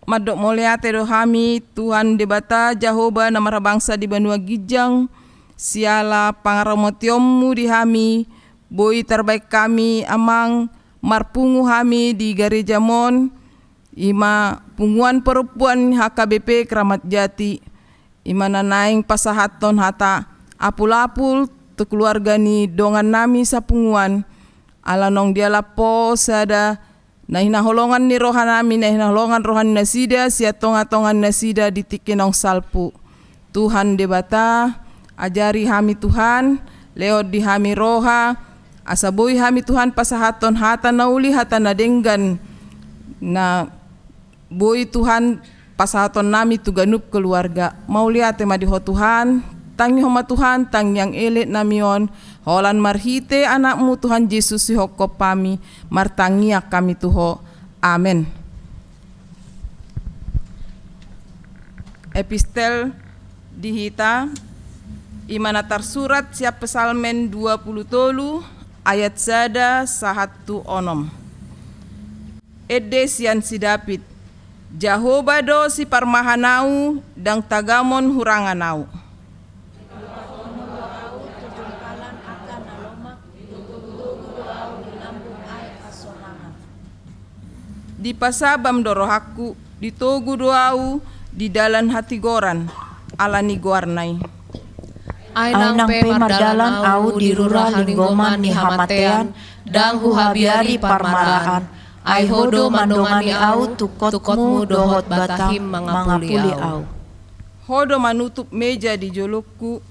Madok moliate do hami Tuhan debata Jehovah namara bangsa di Banua Gijang, siala pangaramotiomu di hami, boi terbaik kami amang marpungu hami di gereja Mon, ima punguan perempuan HKBP Keramat Jati, ima nanaing pasahaton hata apul-apul tu keluarga ni dongan nami sapunguan, ala nong dia lapo sada na hinaholongan ni rohan nami, na hinaholongan rohan nasida sia tonga-tongan nasida di tikinong salpu. Tuhan debata ajari hami Tuhan lewat di hami roha asabui hami Tuhan pasahaton hata nauli hata nadenggan na boy Tuhan pasahaton nami tuganup keluarga mau lihat tema diho Tuhan tangi homa Tuhan tang yang elit namion holan marhite anakmu Tuhan Yesus si hokop pami martangia kami tuho amen. Epistel dihita imana tersurat siap pesalmen 20 tolu ayat sada sahatu onom. Ede sian si David Jehovah do si parmahanau dang tagamon huranganau. Di pasabam dorohaku, di togu doau, di dalan hati goran, alani guarnai. Ainang pe mardalan au di rura linggoman ni hamatean, dang huhabiari parmaraan. Ai hodo mandongani au tukotmu dohot batahim mangapuli au. Hodo manutup meja di jolokku,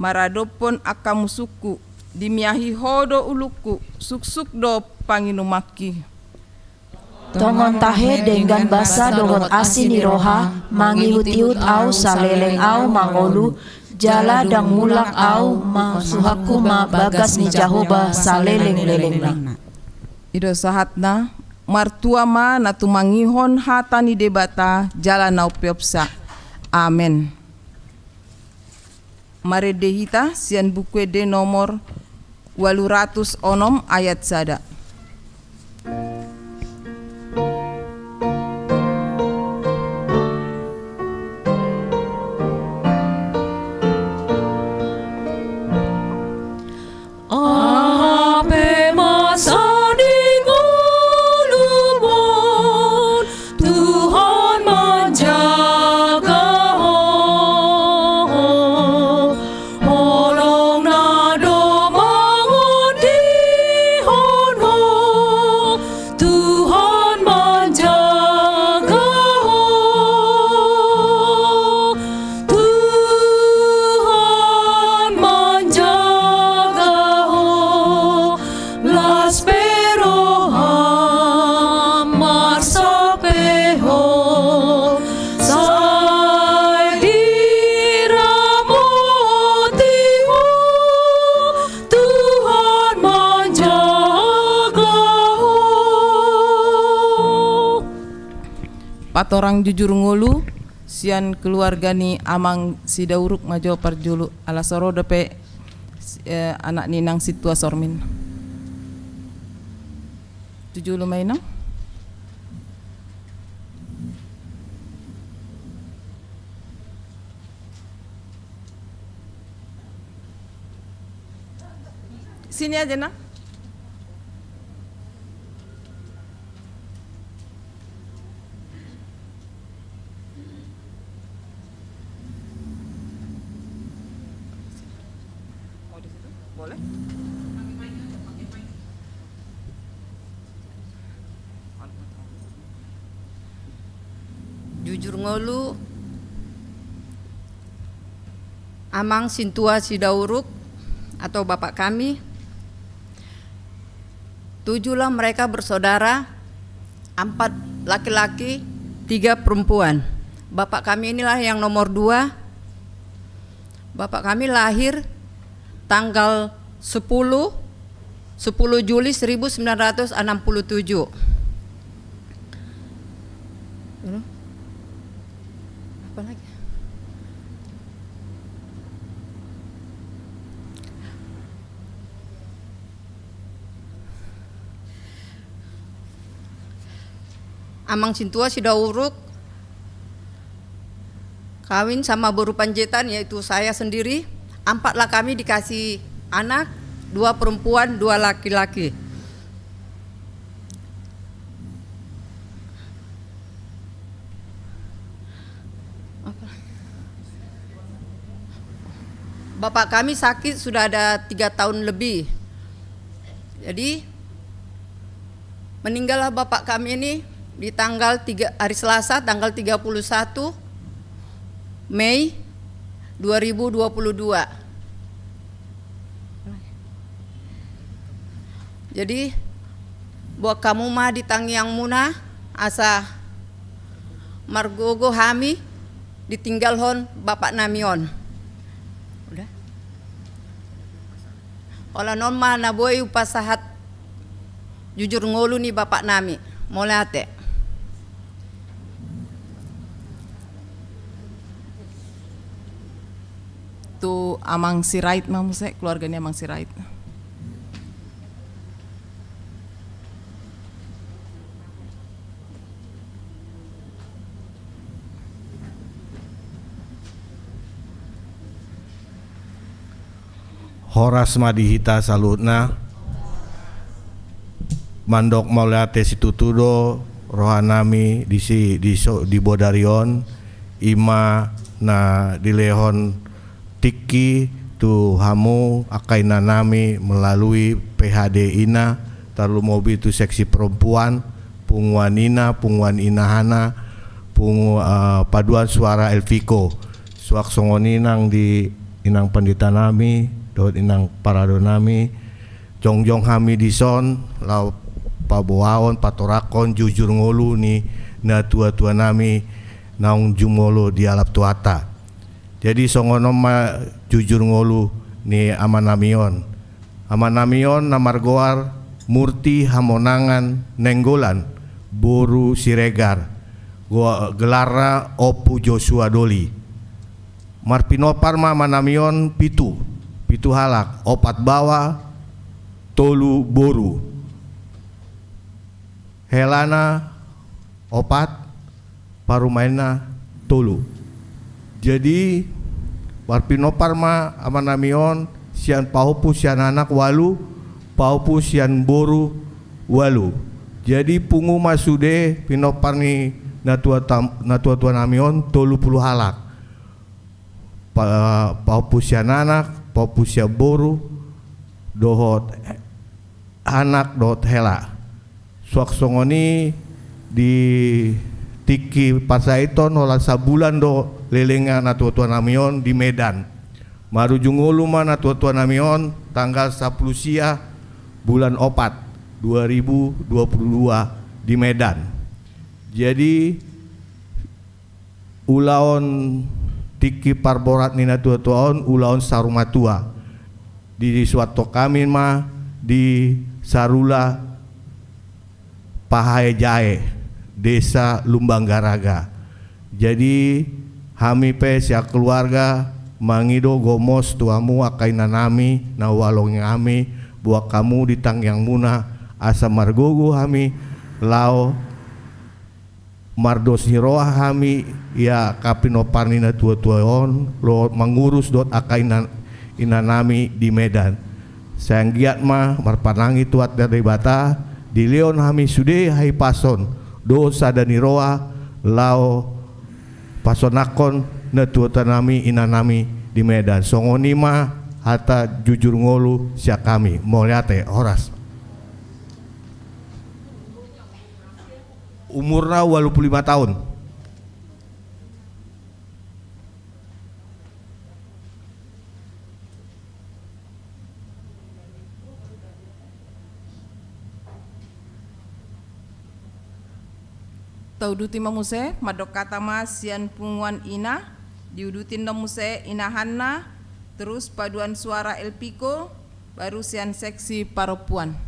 maradopon akamusuku, dimiahi hodo uluku, suksuk do panginumaki. Tongon tahe dengan basa dohot asin ni roha, mangiut-iut au saleleng au mangolu, jala dang mulak au masuhaku ma bagas ni Jehovah saleleng-leleng. Ido sahatna martua ma natumangihon hata ni debata jala nau piopsa. Amen. Mare dehita sian buku de nomor 806 ayat sada. Patorang jujur ngulu sian keluarga ni amang si dauruk majo parjulu ala soro depe anak ninang situa sormin. Tujulu mainang. Sini aja nak. Boleh? Jujur ngolu amang sintua si dauruk atau bapak kami, 7 mereka bersaudara, 4 laki-laki, 3 perempuan. Bapak kami inilah yang nomor 2. Bapak kami lahir tanggal 10 Juli 1967. Apa lagi? Amang sintua si dauruk kawin sama Boru Panjaitan, yaitu saya sendiri. 4 kami dikasih anak, 2 perempuan, 2 laki-laki. Bapak kami sakit sudah ada 3 tahun lebih. Jadi meninggallah bapak kami ini di hari Selasa tanggal 31 Mei 2022. Jadi buat kamu mah di Tangyang Muna asa margogo hami ditinggal hon bapak namion. Udah. Kalau non mah na boy upasahat jujur ngolu nih bapak nami mulai ate. Tu Amang Sirait mah muse keluarganya Amang Sirait. Horas madihita salutna mandok mauleate situtudo rohanami di Bodarion ima na dilehon tiki tu hamu akaina nami melalui PHD ina talu mobi tu seksi perempuan punguan inahana paduan suara Elviko suak songoninang di inang pandita nami dot inang parado nami jongjong hami dison lau paboaon patorakon jujur ngolu ni na tua-tua nami naung jumolo di alap tuata. Jadi songonom ma jujur ngolu ni amanamion namargoar Murti Hamonangan Nenggolan Boru Siregar gelara Opu Joshua Doli Marpinopar ma manamion pitu halak 4 bawa tolu boru helana 4 parumaina tolu. Jadi Marpinopar ma amanamion sian paupu sian anak walu paupu sian boru walu. Jadi pungu masude pinopar ni natua namion tolu puluh halak paupu sian anak paupu sian boru dohot anak dohot hela suak songoni di tiki pasaiton hola sabulan do lelenga natua namion di Medan marujungulu ma natua namion tanggal 10 sia bulan 4 2022 di Medan. Jadi ulaon tiki parborat nina tua-tuaon ulaon sarumatua di suatu kami mah di Sarula Pahae Jae Desa Lumbanggaraga. Jadi hami pe sia keluarga mangido gomos tuamu akaina nami na walong kami buat kamu di Tangyang Muna asa margogo hami lao mardos hiroa hami ya kapinoparnina tua-tuaon lo mengurus dot akaina inanami di Medan. Sayang giat mah marpanangi tuat dari bata di leon hami sude hai pason dosa dan hiroa lao pasonakon na tuatanami inanami di Medan. Songoni mah hata jujur ngolu sia kami moliate horas umurna 85 tahun. Tauduti mamuse madok kata mas sian punguan ina diudutin namuse inahanna terus paduan suara Elpiko baru sian seksi perempuan.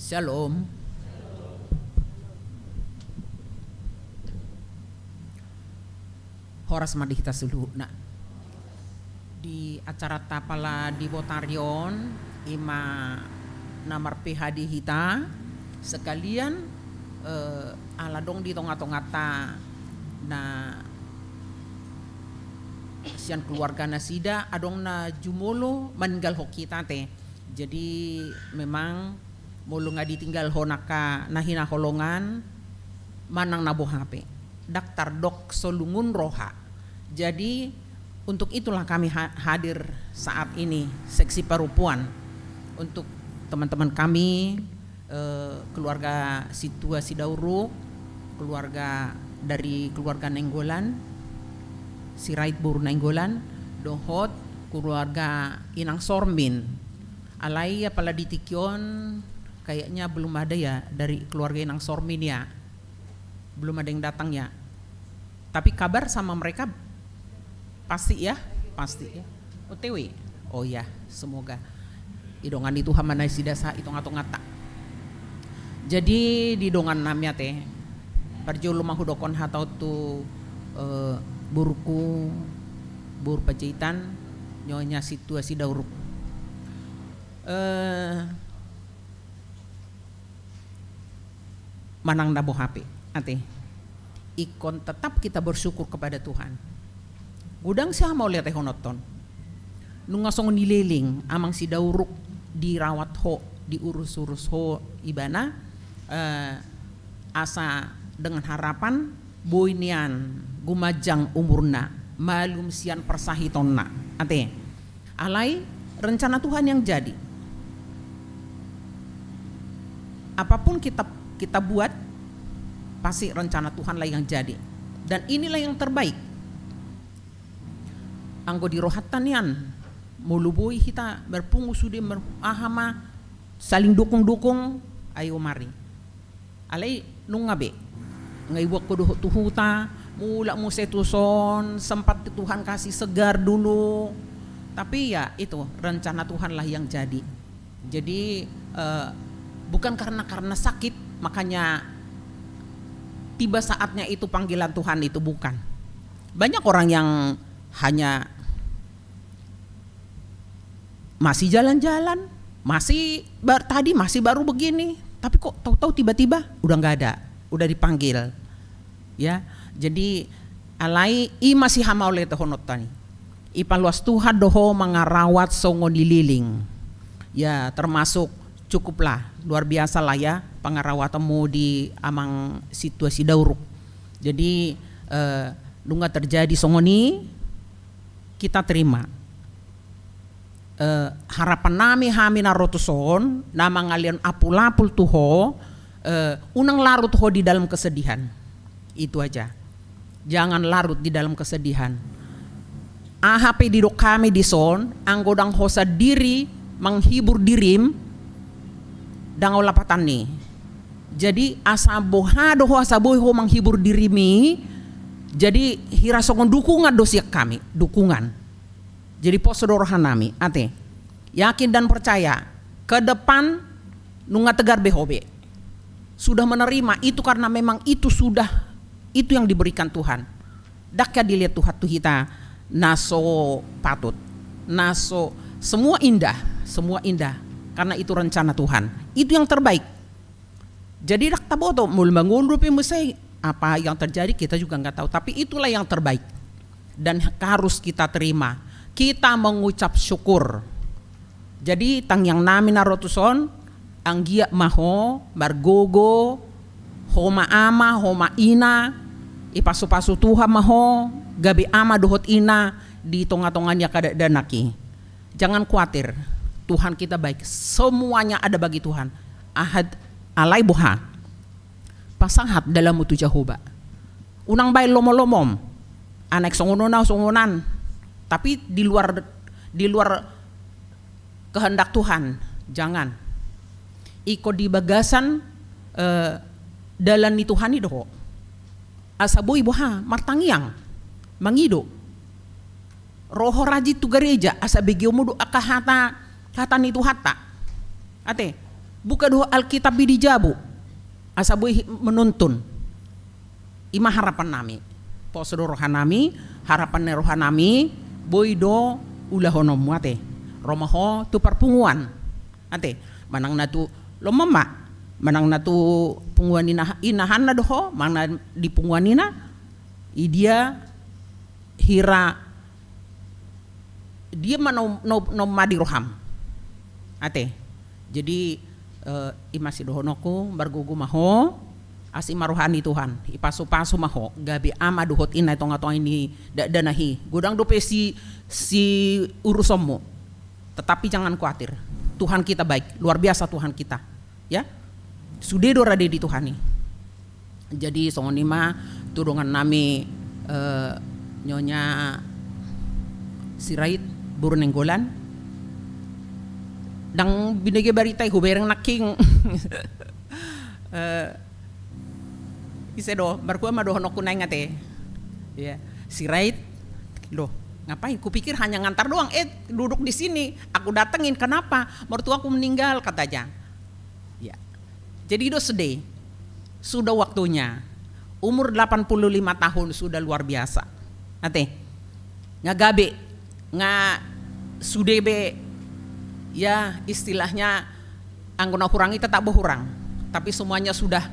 Shalom. horas madihita sulu na di acara tapala di Botarion ima namar PHD hita sekalian aladong di tonga-tongata na sian keluarga nasida adong na jumolo maninggal ho kita te. Jadi memang mulu nga ditinggal ho naka nahina holongan manang nabo HP Daktar Dok Solungun Roha. Jadi untuk itulah kami hadir saat ini seksi perempuan untuk teman-teman kami keluarga situasi Dauru, keluarga dari keluarga Nenggolan, Sirait Buru Nenggolan, Dohot, keluarga Inang Sormin. Alai apala ditikyon kayaknya belum ada ya dari keluarga Inang Sormin ya. Belum ada yang datang ya. Tapi kabar sama mereka pasti ya, pasti ya. OTW. Oh ya, semoga idongan itu hamanai sidasa itu ngata. Jadi di dongan namanya teh parjo lumah hudokon hatau tu burku bur pajaitan nyonya situasi Dauruk. Manang nabo HP ate ikon tetap kita bersyukur kepada Tuhan. Gudang siya mau lihat honoton nunga song nililing amang si Dauruk dirawat ho diurus-urus ho ibana asa dengan harapan boinian gumajang umurna malum sian persahitonna ate alai rencana Tuhan yang jadi. Apapun kita buat pasti rencana Tuhan lah yang jadi dan inilah yang terbaik. Anggo di rohatanian mulubui kita berpungu sudi ahama saling dukung ayo mari alai nung ngabe ngaiwak ko tuhuta mula mo setuson sempat Tuhan kasih segar dulu tapi ya itu rencana Tuhan lah yang jadi. Jadi bukan karena sakit makanya tiba saatnya itu panggilan Tuhan itu, bukan. Banyak orang yang hanya masih jalan-jalan, tadi masih baru begini, tapi kok tahu-tahu tiba-tiba udah nggak ada, udah dipanggil, ya. Jadi alai i masih hama oleh tehonotani, ipaluas Tuhan doho mengarawat songo dililing, ya termasuk cukuplah luar biasa lah ya pengarawatanmu di amang situasi Dauruk. Jadi nungga terjadi songoni kita terima. Harapan nami hamina rotuson nama ngalian apul-apul tuho unang larut ho di dalam kesedihan. Itu aja. Jangan larut di dalam kesedihan. AHP di dok kami di son anggodang hosa diri menghibur dirim dangau lapatan nih. Jadi asaboha doho asaboho menghibur dirimi. Jadi hirasongon dukungan dosiak kami, dukungan. Jadi posodorohan nami, ate yakin dan percaya ke depan nunga tegar behobe sudah menerima itu karena memang itu sudah itu yang diberikan Tuhan. Dakya dilihat Tuhan tuh kita naso patut, naso semua indah karena itu rencana Tuhan, itu yang terbaik. Jadi dak taboto mul mangulupi musai apa yang terjadi kita juga nggak tahu, tapi itulah yang terbaik dan harus kita terima. Kita mengucap syukur. Jadi tang yang nami narotuson anggia maho bargogo homa ama homa ina ipasu-pasu Tuhan maho gabi ama dohot ina di tonga-tongannya kada danaki. Jangan khawatir, Tuhan kita baik, semuanya ada bagi Tuhan. Ahad alai boha pasangat dalam mutu Jehovah unang bay lomom anek songonan tapi di luar kehendak Tuhan jangan iko di bagasan dalan ni Tuhan idoh asaboy boha martangiang mangido roho raji tu gereja asa begio mudu akahata kata ni tuhata ate buka doa Alkitab di jabu asaboy menuntun ima harapan nami posodorohan nami harapan rohanami boy do ulahonom ate romaho tu perpunguan ate manang na tu lo mama manang na tu punguan inahan na doho mana di punguan ina idia hira dia no madi roham ate jadi imasi dohonoku bargugu maho asi maruhani Tuhan ipasu-pasu maho gabi ama duhot ina itong ini danahi gudang dope si urusanmu tetapi jangan khawatir Tuhan kita baik luar biasa Tuhan kita ya sudah dorade di Tuhani jadi songonima tudongan nami nyonya Sirait Burunenggolan dang binigay barita hubereng naking isedo barkuah madohon aku naing ate ya Sirait loh ngapain kupikir hanya ngantar doang duduk di sini aku datengin kenapa mertuaku meninggal katanya ya jadi do sedih sudah waktunya umur 85 tahun sudah luar biasa ate ngagabe sudebe ya istilahnya anggona hurangi tetap berhurang tapi semuanya sudah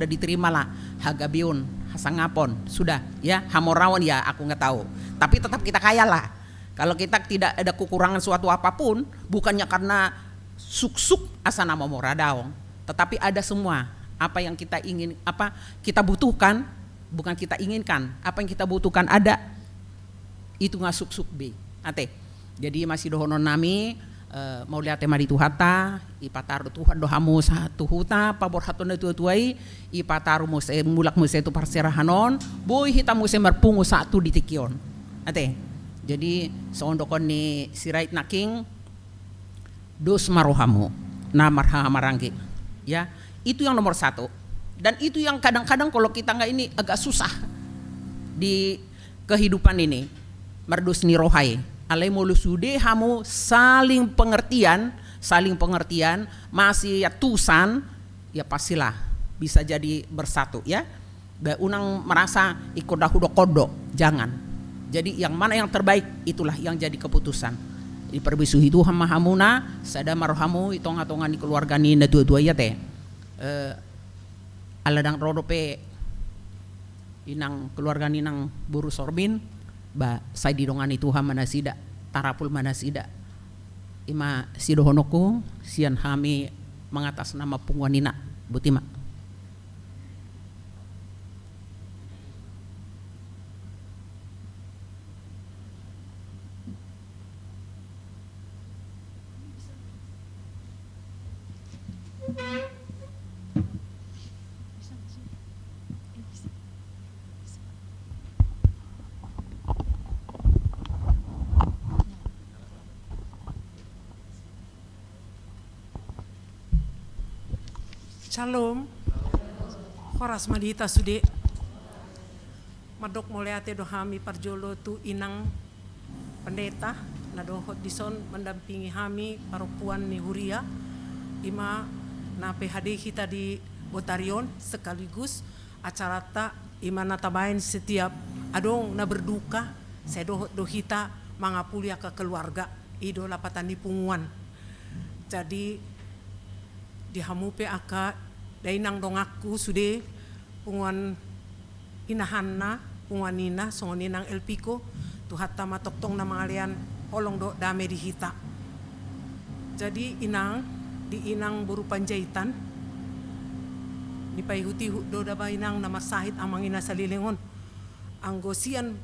diterimalah hagabiun hasangapon sudah ya hamorawan ya aku nggak tahu tapi tetap kita kaya lah kalau kita tidak ada kekurangan suatu apapun bukannya karena suk-suk asa nama moradaong tetapi ada semua apa yang kita ingin apa kita butuhkan bukan kita inginkan apa yang kita butuhkan ada itu nggak suk-suk be ate jadi masih dohonon nami mau lihat tema di tuhata ipataru Tuhan dohamu satu huta pabor hatun itu tuai ipataru muse mulak muse itu parserahanon boy hitam muse merpungu satu di tikion ate jadi seondokon ni Sirait naking dos marohamu na marangge ya itu yang nomor satu dan itu yang kadang-kadang kalau kita nggak ini agak susah di kehidupan ini merdus ni rohai alai molusude hamu saling pengertian masih ya tusan ya pastilah bisa jadi bersatu ya unang merasa ikut dahulu kodok jangan jadi yang mana yang terbaik itulah yang jadi keputusan di perbisuhi itu hamuna sada marhamu itong-atongan di keluarga ni na dua-dua ya teh aladang rodope inang keluarga ni nang buru sorbin ba saya didongan itu manasida tarapul manasida ima sidohonoku sian hami mengatas nama pungwanina butima Shalom. Horas madita sude. Madok moleate dohami parjolo tu inang pendeta na dohot dison mendampingi hami parupuan ni Huria ima na PHD kita di Botarion sekaligus acara ta ima natabain setiap adong na berduka saya dohot dohita mangapulia ke keluarga ido lapatan di punguan jadi dihamupe aka dainang dongaku sude punguan inahanna punguan nina songoninang elpiko tuhata matoktong na mangalian holong do dame di hita jadi inang di inang buru panjaitan ni paihuti do daba inang na masahit amang ina sa lilingon anggosian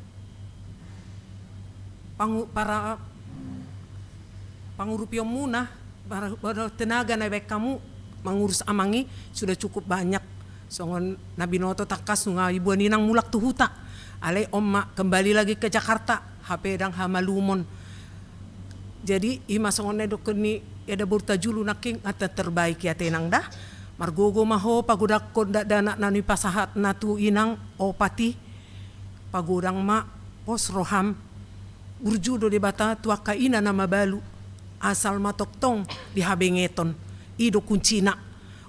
para pangurupyo muna para tenaga na baik kamu mengurus amangi sudah cukup banyak songon nabinoto takas sunga ibu ninang mulak tuhuta ale omma kembali lagi ke Jakarta HP dang hamalumon jadi ima songon nedo keni ada burta julu naking ata terbaik ya tenang dah margogo maho pagudak konda dana nani pasahat natu inang opati pagudang ma pos roham urjudo di bata tuaka ina nama balu asal matoktong di habengeton ido kuncina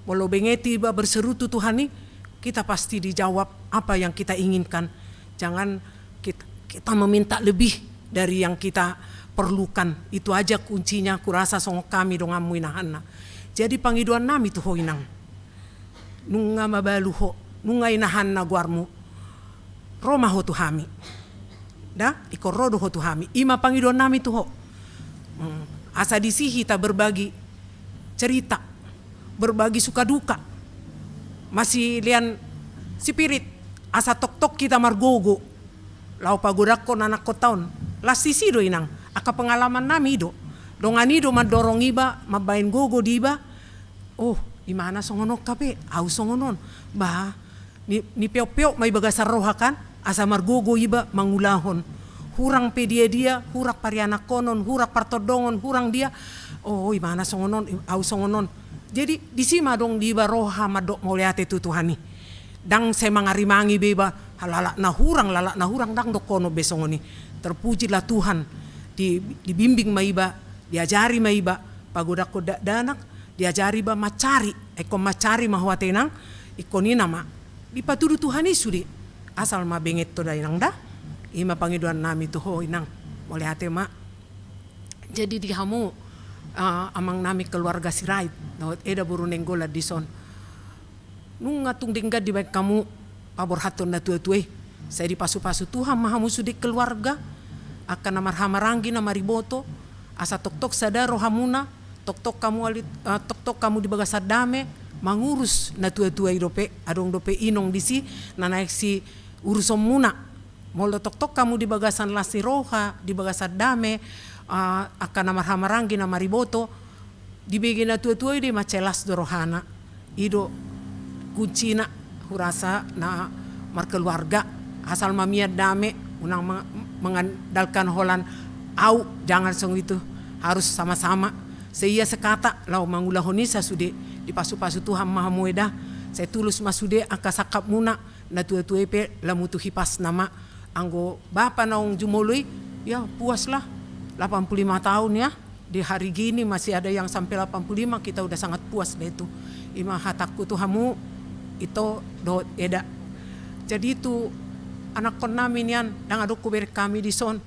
walau bengeti ba berseru Tuhan nih kita pasti dijawab apa yang kita inginkan jangan kita kita meminta lebih dari yang kita perlukan. Itu aja kuncinya kurasa songok kami dong amu inahanna. Jadi pangiduan nami tuh ho inang. Nunga mabalu ho, nunga inahanna guarmu. Roma ho tu hami. Da, iko rodo ho tu hami. Ima pangiduan nami tuh ho. Asa disihi ta berbagi cerita, berbagi suka duka. Masih lian spirit asa tok-tok kita margogo. Lau pagodak ko nanak ko taon. Lastisi do inang, aka pengalaman nami do. Dongan ido madorong iba, mabain gogo diba. Oh, imana songonok kape, au songonon. Bah, ni peo-peo may bagasar roha kan, asa margogo iba mangulahon. Hurang pe dia, hurak parianak konon, hurak partodongon, hurang dia. Oh, imana songonon, au songonon. Jadi disima dong diba roha madok moliate tu Tuhani. Dang saya mangarimangi beba, lalak na hurang dang dokono besongoni. Terpujilah Tuhan, dibimbing maiba, diajari maiba, pagodak kodak danak, diajari ba macari, eko macari mahwatenang, ikoni nama. Dipatudu Tuhan isudi, asal ma benget to dainang dah. Ima pangiduan nami tuh ho inang oleh hati mak. Jadi di hamu amang nami keluarga sirait, nawat eda buru nenggola dison. Nunga tung dengga di baik kamu pabor haton na tua-tua. Saya dipasu-pasu Tuhan mahamu sudik keluarga akan namar hamaranggi namar riboto asa tok-tok sadaro hamuna tok-tok kamu di bagasad dame mangurus na tua-tua idope adong dope inong disi nanaik si urusom muna. Molo tok-tok kamu di bagasan lasi roha, di bagasan dame, akan namar hamaranggi namar riboto, di begina tua-tua ide macelas dorohana, ido kuncina hurasa na markeluarga, asal mamiat dame, unang mengandalkan holan, au jangan song itu, harus sama-sama, seia sekata, lau mangulahonisa sude, dipasu-pasu Tuhan maha muedah, saya tulus masude akasakap muna, na tua-tua pe lamutu hipas nama, anggo bapa naong jumului ya puaslah 85 tahun ya di hari gini masih ada yang sampai 85 kita udah sangat puas deh itu ima hatakku tuh hamu itu do eda jadi itu anak kon nami nian dang aduk kuberek kami di son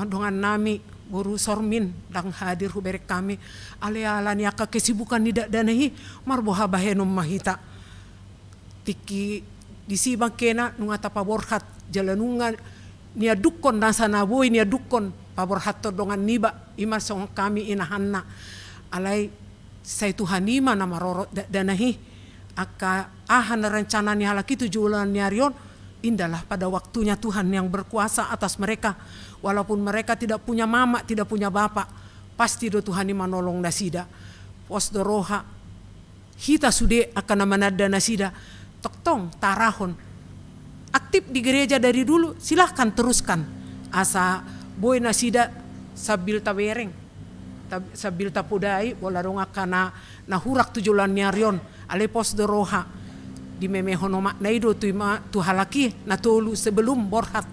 dongan nami buru sormin dang hadir kuberek kami ale-ala niaka kesibukan tidak danahi marboha bahenom mahita tiki disibang kena nunga tapa borhat jalanungan nia dukon dan sana boy nia dukon pabor hatto dongan niba ima song kami inahanna alai sai Tuhan ima nama rorot danahi aka ahan rencana ni halaki 7 bulan niarion indahlah pada waktunya Tuhan yang berkuasa atas mereka walaupun mereka tidak punya mama tidak punya bapak pasti do Tuhan ima nolong nasida pos doroha hita sude akan namanada nasida toktong tarahon aktif di gereja dari dulu silahkan teruskan asa boy nasida sabil tabereng sabil tapudai walarong akana nahurak 7 bulan niarion ale pos doroha di memehonoma naido tu halaki na tolu sebelum borhat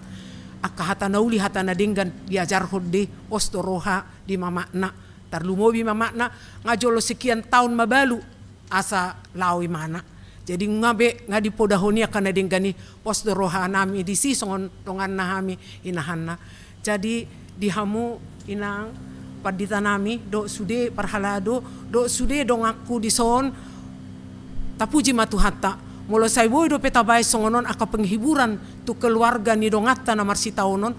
akahata nauli hata nadenggan diajar hodde pos doroha di mamakna tarlumobi mamakna ngajolo sekian tahun mabalu asa lawi mana jadi ngabe ngadi podahoni akan nadengani pos doroha nami di si songon dongan nahami inahanna jadi dihamu inang padita nami do sude parhalado do sude dong aku di son tapuji matu hatta molo sai boy do petabai songonon aka penghiburan tu keluarga ni dongatta na marsitaonon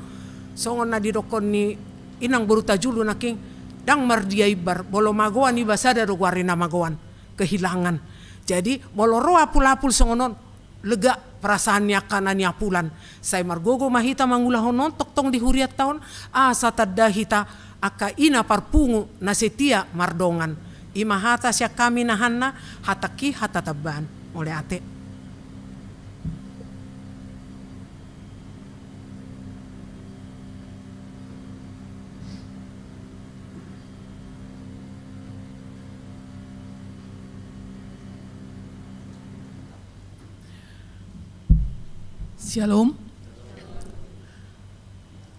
songon na didokon ni inang beruta julu naking dang mardia ibar bolo magoan iba sada do warina magoan kehilangan jadi moloro apul-apul songonon lega perasaannya kana niapulan saya margogo mahita mangulahonon tok-tong di huriat tahun asa tadahita aka ina parpungu nasetia mardongan imahata sya kami nahanna hataki hatataban oleh ate Shalom.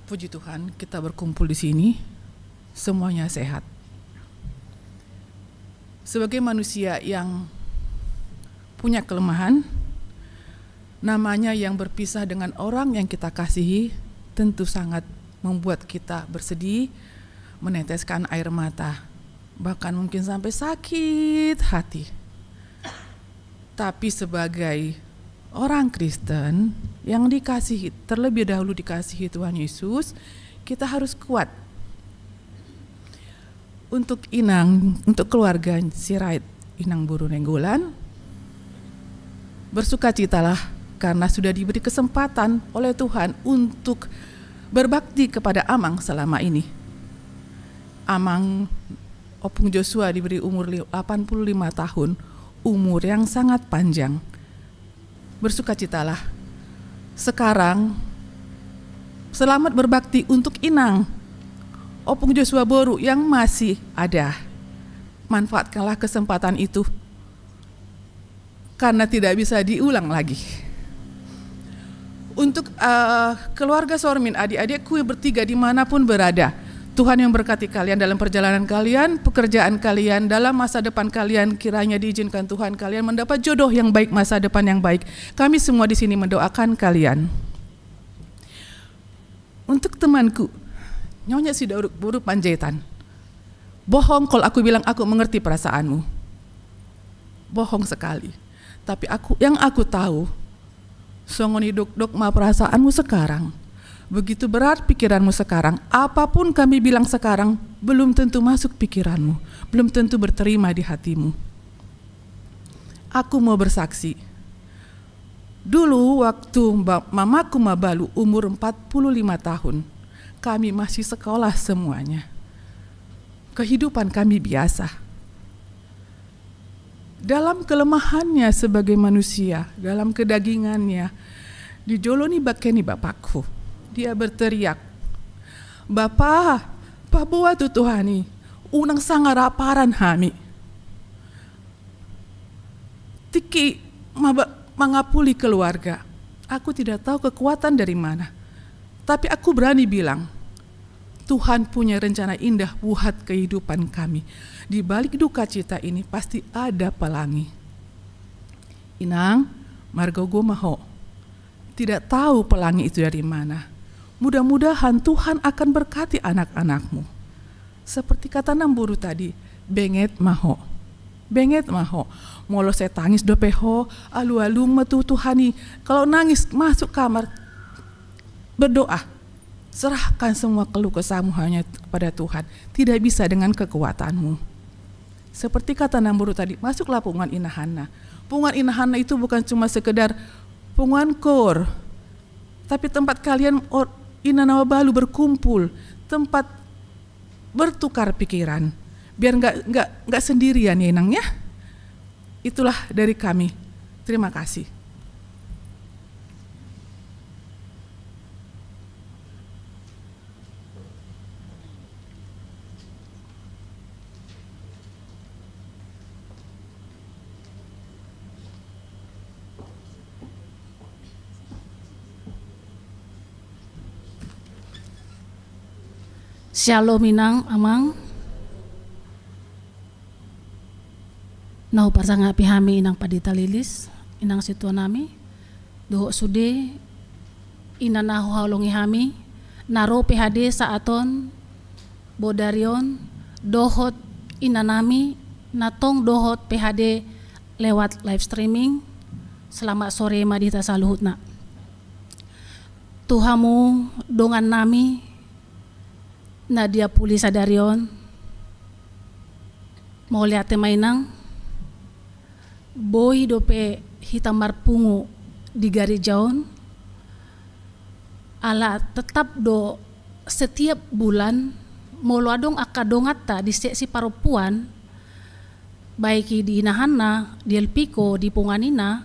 Puji Tuhan, kita berkumpul di sini, semuanya sehat. Sebagai manusia yang punya kelemahan, namanya yang berpisah dengan orang yang kita kasihi, tentu sangat membuat kita bersedih, meneteskan air mata, bahkan mungkin sampai sakit hati. Tapi sebagai orang Kristen yang dikasihi, terlebih dahulu dikasihi Tuhan Yesus, kita harus kuat. Untuk Inang, untuk keluarga Sirait Inang Buru Nenggolan, bersukacitalah karena sudah diberi kesempatan oleh Tuhan untuk berbakti kepada Amang selama ini. Amang Opung Joshua diberi umur 85 tahun, umur yang sangat panjang. Bersukacitalah. Sekarang selamat berbakti untuk Inang Opung Joshua Boru yang masih ada. Manfaatkanlah kesempatan itu karena tidak bisa diulang lagi. Untuk keluarga Sormin, adik-adikku yang bertiga dimanapun berada, Tuhan yang berkati kalian dalam perjalanan kalian, pekerjaan kalian, dalam masa depan kalian, kiranya diizinkan Tuhan kalian mendapat jodoh yang baik, masa depan yang baik. Kami semua di sini mendoakan kalian. Untuk temanku, Nyonya Sidauruk Buru Panjaitan, bohong kalau aku bilang aku mengerti perasaanmu. Bohong sekali. Tapi yang aku tahu, songoni dok ma perasaanmu sekarang. Begitu berat pikiranmu sekarang, apapun kami bilang sekarang belum tentu masuk pikiranmu, belum tentu berterima di hatimu. Aku mau bersaksi. Dulu waktu mamaku Mabalu umur 45 tahun, kami masih sekolah semuanya. Kehidupan kami biasa. Dalam kelemahannya sebagai manusia, dalam kedagingannya, dijoloni bakeni bapakku. Dia berteriak, "Bapa, pabuat tu Tuhani, unang sangat raparan hami. Tiki mengapuli keluarga. Aku tidak tahu kekuatan dari mana. Tapi aku berani bilang, Tuhan punya rencana indah buat kehidupan kami. Di balik duka cita ini pasti ada pelangi. Inang, margogo maho. Tidak tahu pelangi itu dari mana. Mudah-mudahan Tuhan akan berkati anak-anakmu. Seperti kata Namburu tadi, benget maho. Benget maho. Molo saya tangis dopeho, alu-alu metu Tuhani. Kalau nangis masuk kamar, berdoa. Serahkan semua keluh kesahmu hanya kepada Tuhan. Tidak bisa dengan kekuatanmu. Seperti kata Namburu tadi, masuklah punguan Inahana. Punguan Inahana itu bukan cuma sekedar punguan kor, tapi tempat kalian Inanawa Balu berkumpul, tempat bertukar pikiran, biar nggak sendirian ya Inang ya. Itulah dari kami. Terima kasih. Shalom Inang, Amang. Nau parsanga pihami Inang Padita Lilis, Inang Situanami, dohok sude, inanahu haulungi hami, naro PHD saaton, bodarion, dohot inanami, natong dohot PHD lewat live streaming. Selamat sore Madita Saluhutna. Tuhamu dongan nami, Nadia Puli Sadarion, mau lihat mainang, boy dope hitam marpungu di gari jaun, ala tetap do setiap bulan molo adong akadongata di seksi parupuan, baiki di Inahana, di Elpiko, di Punganina,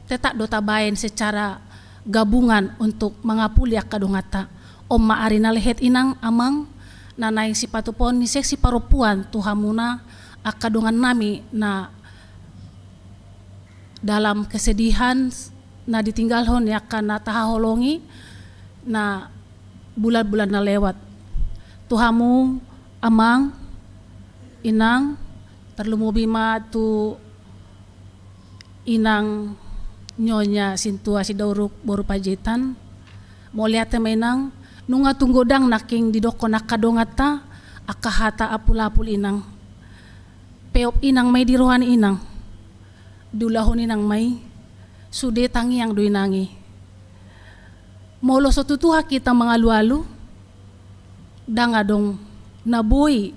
tetap do tabain secara gabungan untuk mengapuli akadongata. Om maarina lehet Inang Amang, nanay si patupon ni seksi parupuan tuhamuna akadungan nami na dalam kesedihan na ditinggalhon ya kana tahaholongi na bulan-bulan na lewat. Tuhamu Amang Inang terlumubima tu Inang Nyonya Sintua Sidauruk Boru Panjaitan, mau lihat mainang nunga tunggodang naking didoko nakadongata akahata apul-apul inang peop inang may dirohani inang dulahon inang may sude tangi yang duinangi molo so tutuha kita mangalu-alu danga dong naboy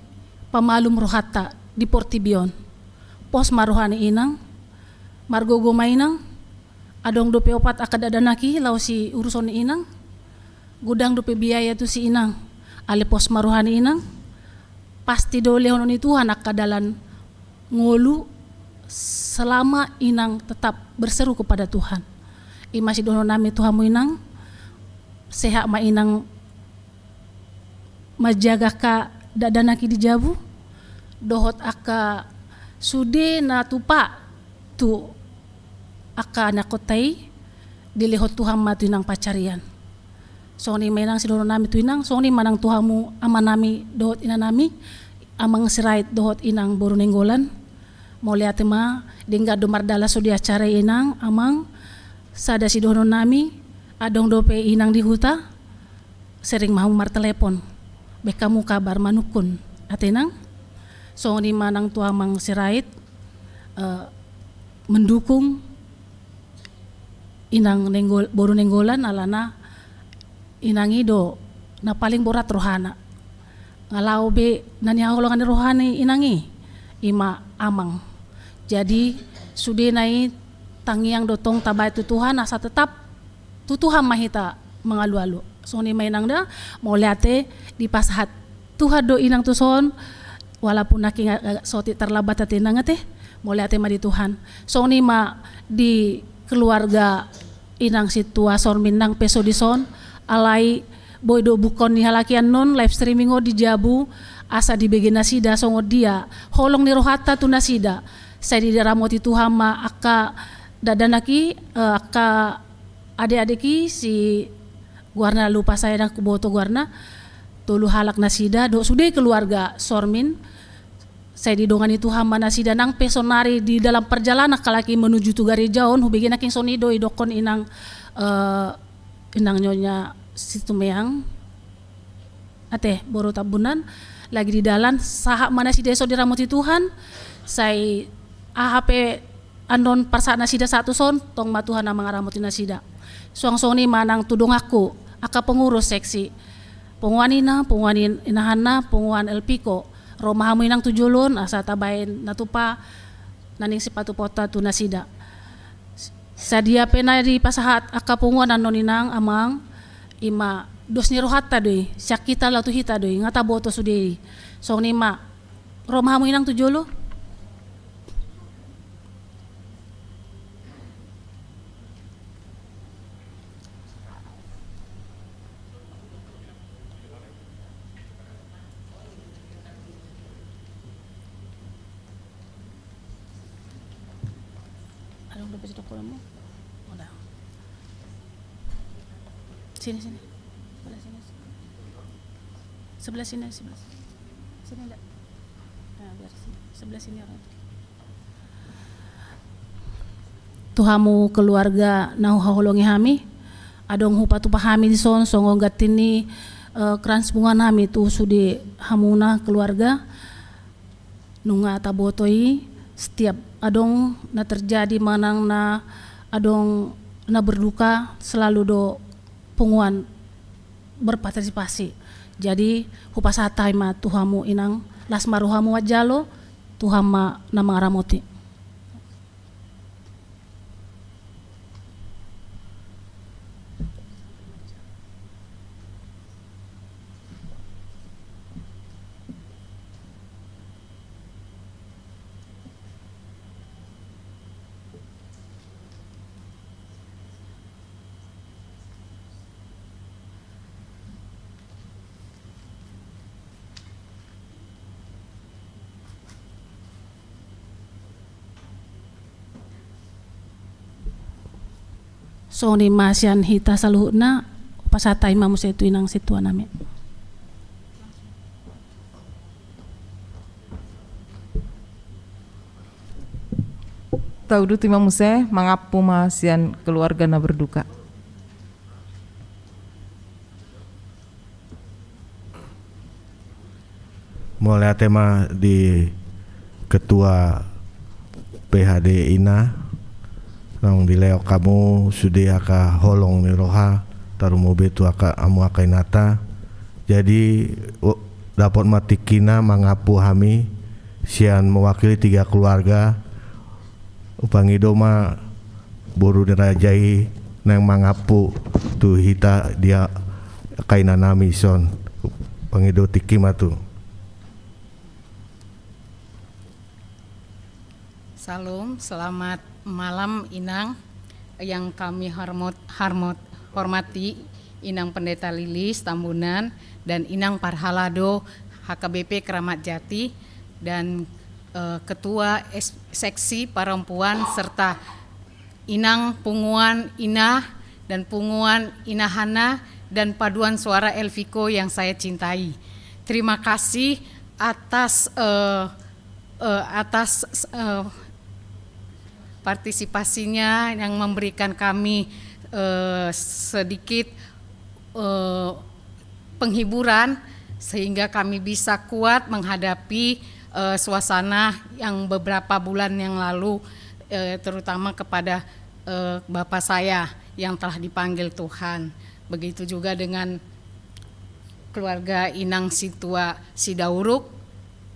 pamalum rohata di Portibion pos marohani inang margogo mainang adong dope opat akadadanaki law si uruson ni inang gudang dope biaya tu si inang ale pos marohani inang pasti dole hono ni Tuhan akadalan ngolu selama inang tetap berseru kepada Tuhan. Masih dono nami Tuhan mu inang sehat ma inang majaga ka dadanaki di jabu dohot aka sude na tupa tu aka nakotai dilihot Tuhan ma tu inang pacarian. So ni mainang si dono nami tu inang so ni manang Tuhan mu ama nami dohot ina nami amang sirait dohot inang boru nenggolan mau lihat ma dingga domar dala so di acara inang amang sada si dono nami adong dope inang di huta sering mau mar telepon be kamu kabar manukun atenang so ni manang tu amang sirait mendukung inang boru nenggolan alana inang ido na paling borat rohana ngalau be nani holongan rohani inangi ima amang jadi sude nai tangiang dotong tabai tu Tuhan asa tetap tu Tuhan mahita mengalu-alu so ni mainang da mau liate di pasahat Tuhan do inang tu son walaupun naki soti terlabat atinang teh mau liate ma di Tuhan so ni ma di keluarga inang situa son minang peso di son alai boy do bukon ni halakian non live streaming di jabu asa di begi nasida songo dia holong ni rohata tu nasida saya di daramoti Tuhan ma aka dadanaki aka adik-adiki si guarna lupa saya dan kuboto guarna tolu halak nasida do sude keluarga sormin saya didongani Tuhan ma nasida nang pesonari di dalam perjalanan kalaki menuju tu garejaon hubigi naking sonido idokon inang inang nyonya situ meang ate boro tabunan lagi di dalan sahak mana si deso diramoti Tuhan saya AHP andon parsana sida satu son tong matuhan na mga ramoti na sida suang ni manang tudong ako aka pengurus seksi penguanin inahana penguan El Pico romahamu inang tujulun asa tabain natupa naning sipatu pota tu nasida sadia pena di pasahat aka penguan andon inang amang ima dos ni rohata doy syakita la tu hita doy ngata boto sudei so ni ma romahamu inang tujulu sini sebelah sini enggak nah, biar sini. Sebelah sini orang Tuhamu keluarga nahu haholongi hami adong hupatu pahami di son songo gatini krans bungan hami tu sudi hamuna keluarga nunga tabotoi setiap adong na terjadi manang na adong na berduka selalu do punguan berpartisipasi jadi hupasatai ma Tuhamu inang lasmaruhamu wajalo Tuhama na mga ramoti so ni masyan hita saluhutna pasatay mamu sa ito inang sitwa namin. Taudu tu mamuse mangapu masyan keluarga na berduka. mulai tema di ketua PHD Ina nang dileo kamu sudah aka holong ni roha tarumu betu aka amu aka inata jadi dapat matikina mangapu hami sian mewakili 3 keluarga upangi doma boru dirajai nang mangapu tu hita dia kaina nami son pangido tikimatu. Salam, selamat malam Inang yang kami hormati Inang Pendeta Lilis Tambunan dan Inang Parhalado HKBP Keramat Jati dan Ketua Seksi Perempuan serta Inang Punguan Inah dan Punguan Inahana dan Paduan Suara Elviko yang saya cintai. Terima kasih atas partisipasinya yang memberikan kami sedikit penghiburan sehingga kami bisa kuat menghadapi suasana yang beberapa bulan yang lalu terutama kepada Bapak saya yang telah dipanggil Tuhan. Begitu juga dengan keluarga Inang Sintua Sidauruk,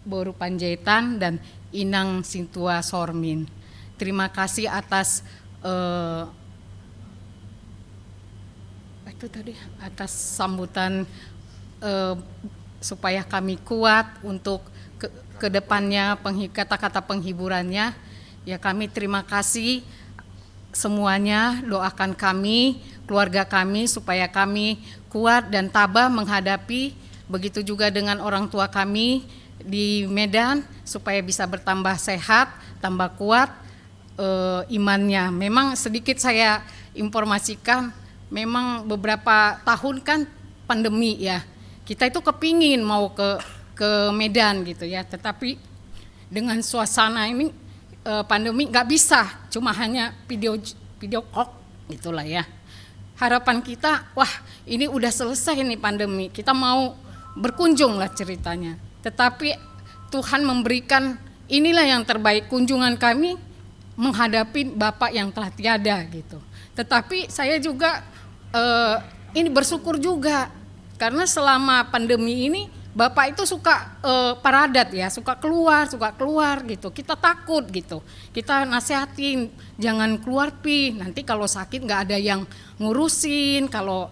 Boru Panjaitan dan Inang Sintua Sormin. Terima kasih atas atas sambutan supaya kami kuat untuk kedepannya kata-kata penghiburannya. Ya kami terima kasih semuanya, doakan kami, keluarga kami supaya kami kuat dan tabah menghadapi, begitu juga dengan orang tua kami di Medan supaya bisa bertambah sehat, tambah kuat imannya. Memang sedikit saya informasikan, memang beberapa tahun kan pandemi ya, kita itu kepingin mau ke Medan gitu ya, tetapi dengan suasana ini pandemi nggak bisa, cuma hanya video call gitulah ya. Harapan kita, wah ini udah selesai nih pandemi, kita mau berkunjung lah ceritanya. Tetapi Tuhan memberikan inilah yang terbaik, kunjungan kami menghadapi Bapak yang telah tiada gitu. Tetapi saya juga ini bersyukur juga karena selama pandemi ini Bapak itu suka paradat ya, suka keluar gitu. Kita takut gitu. Kita nasihatin jangan keluar nanti kalau sakit nggak ada yang ngurusin, kalau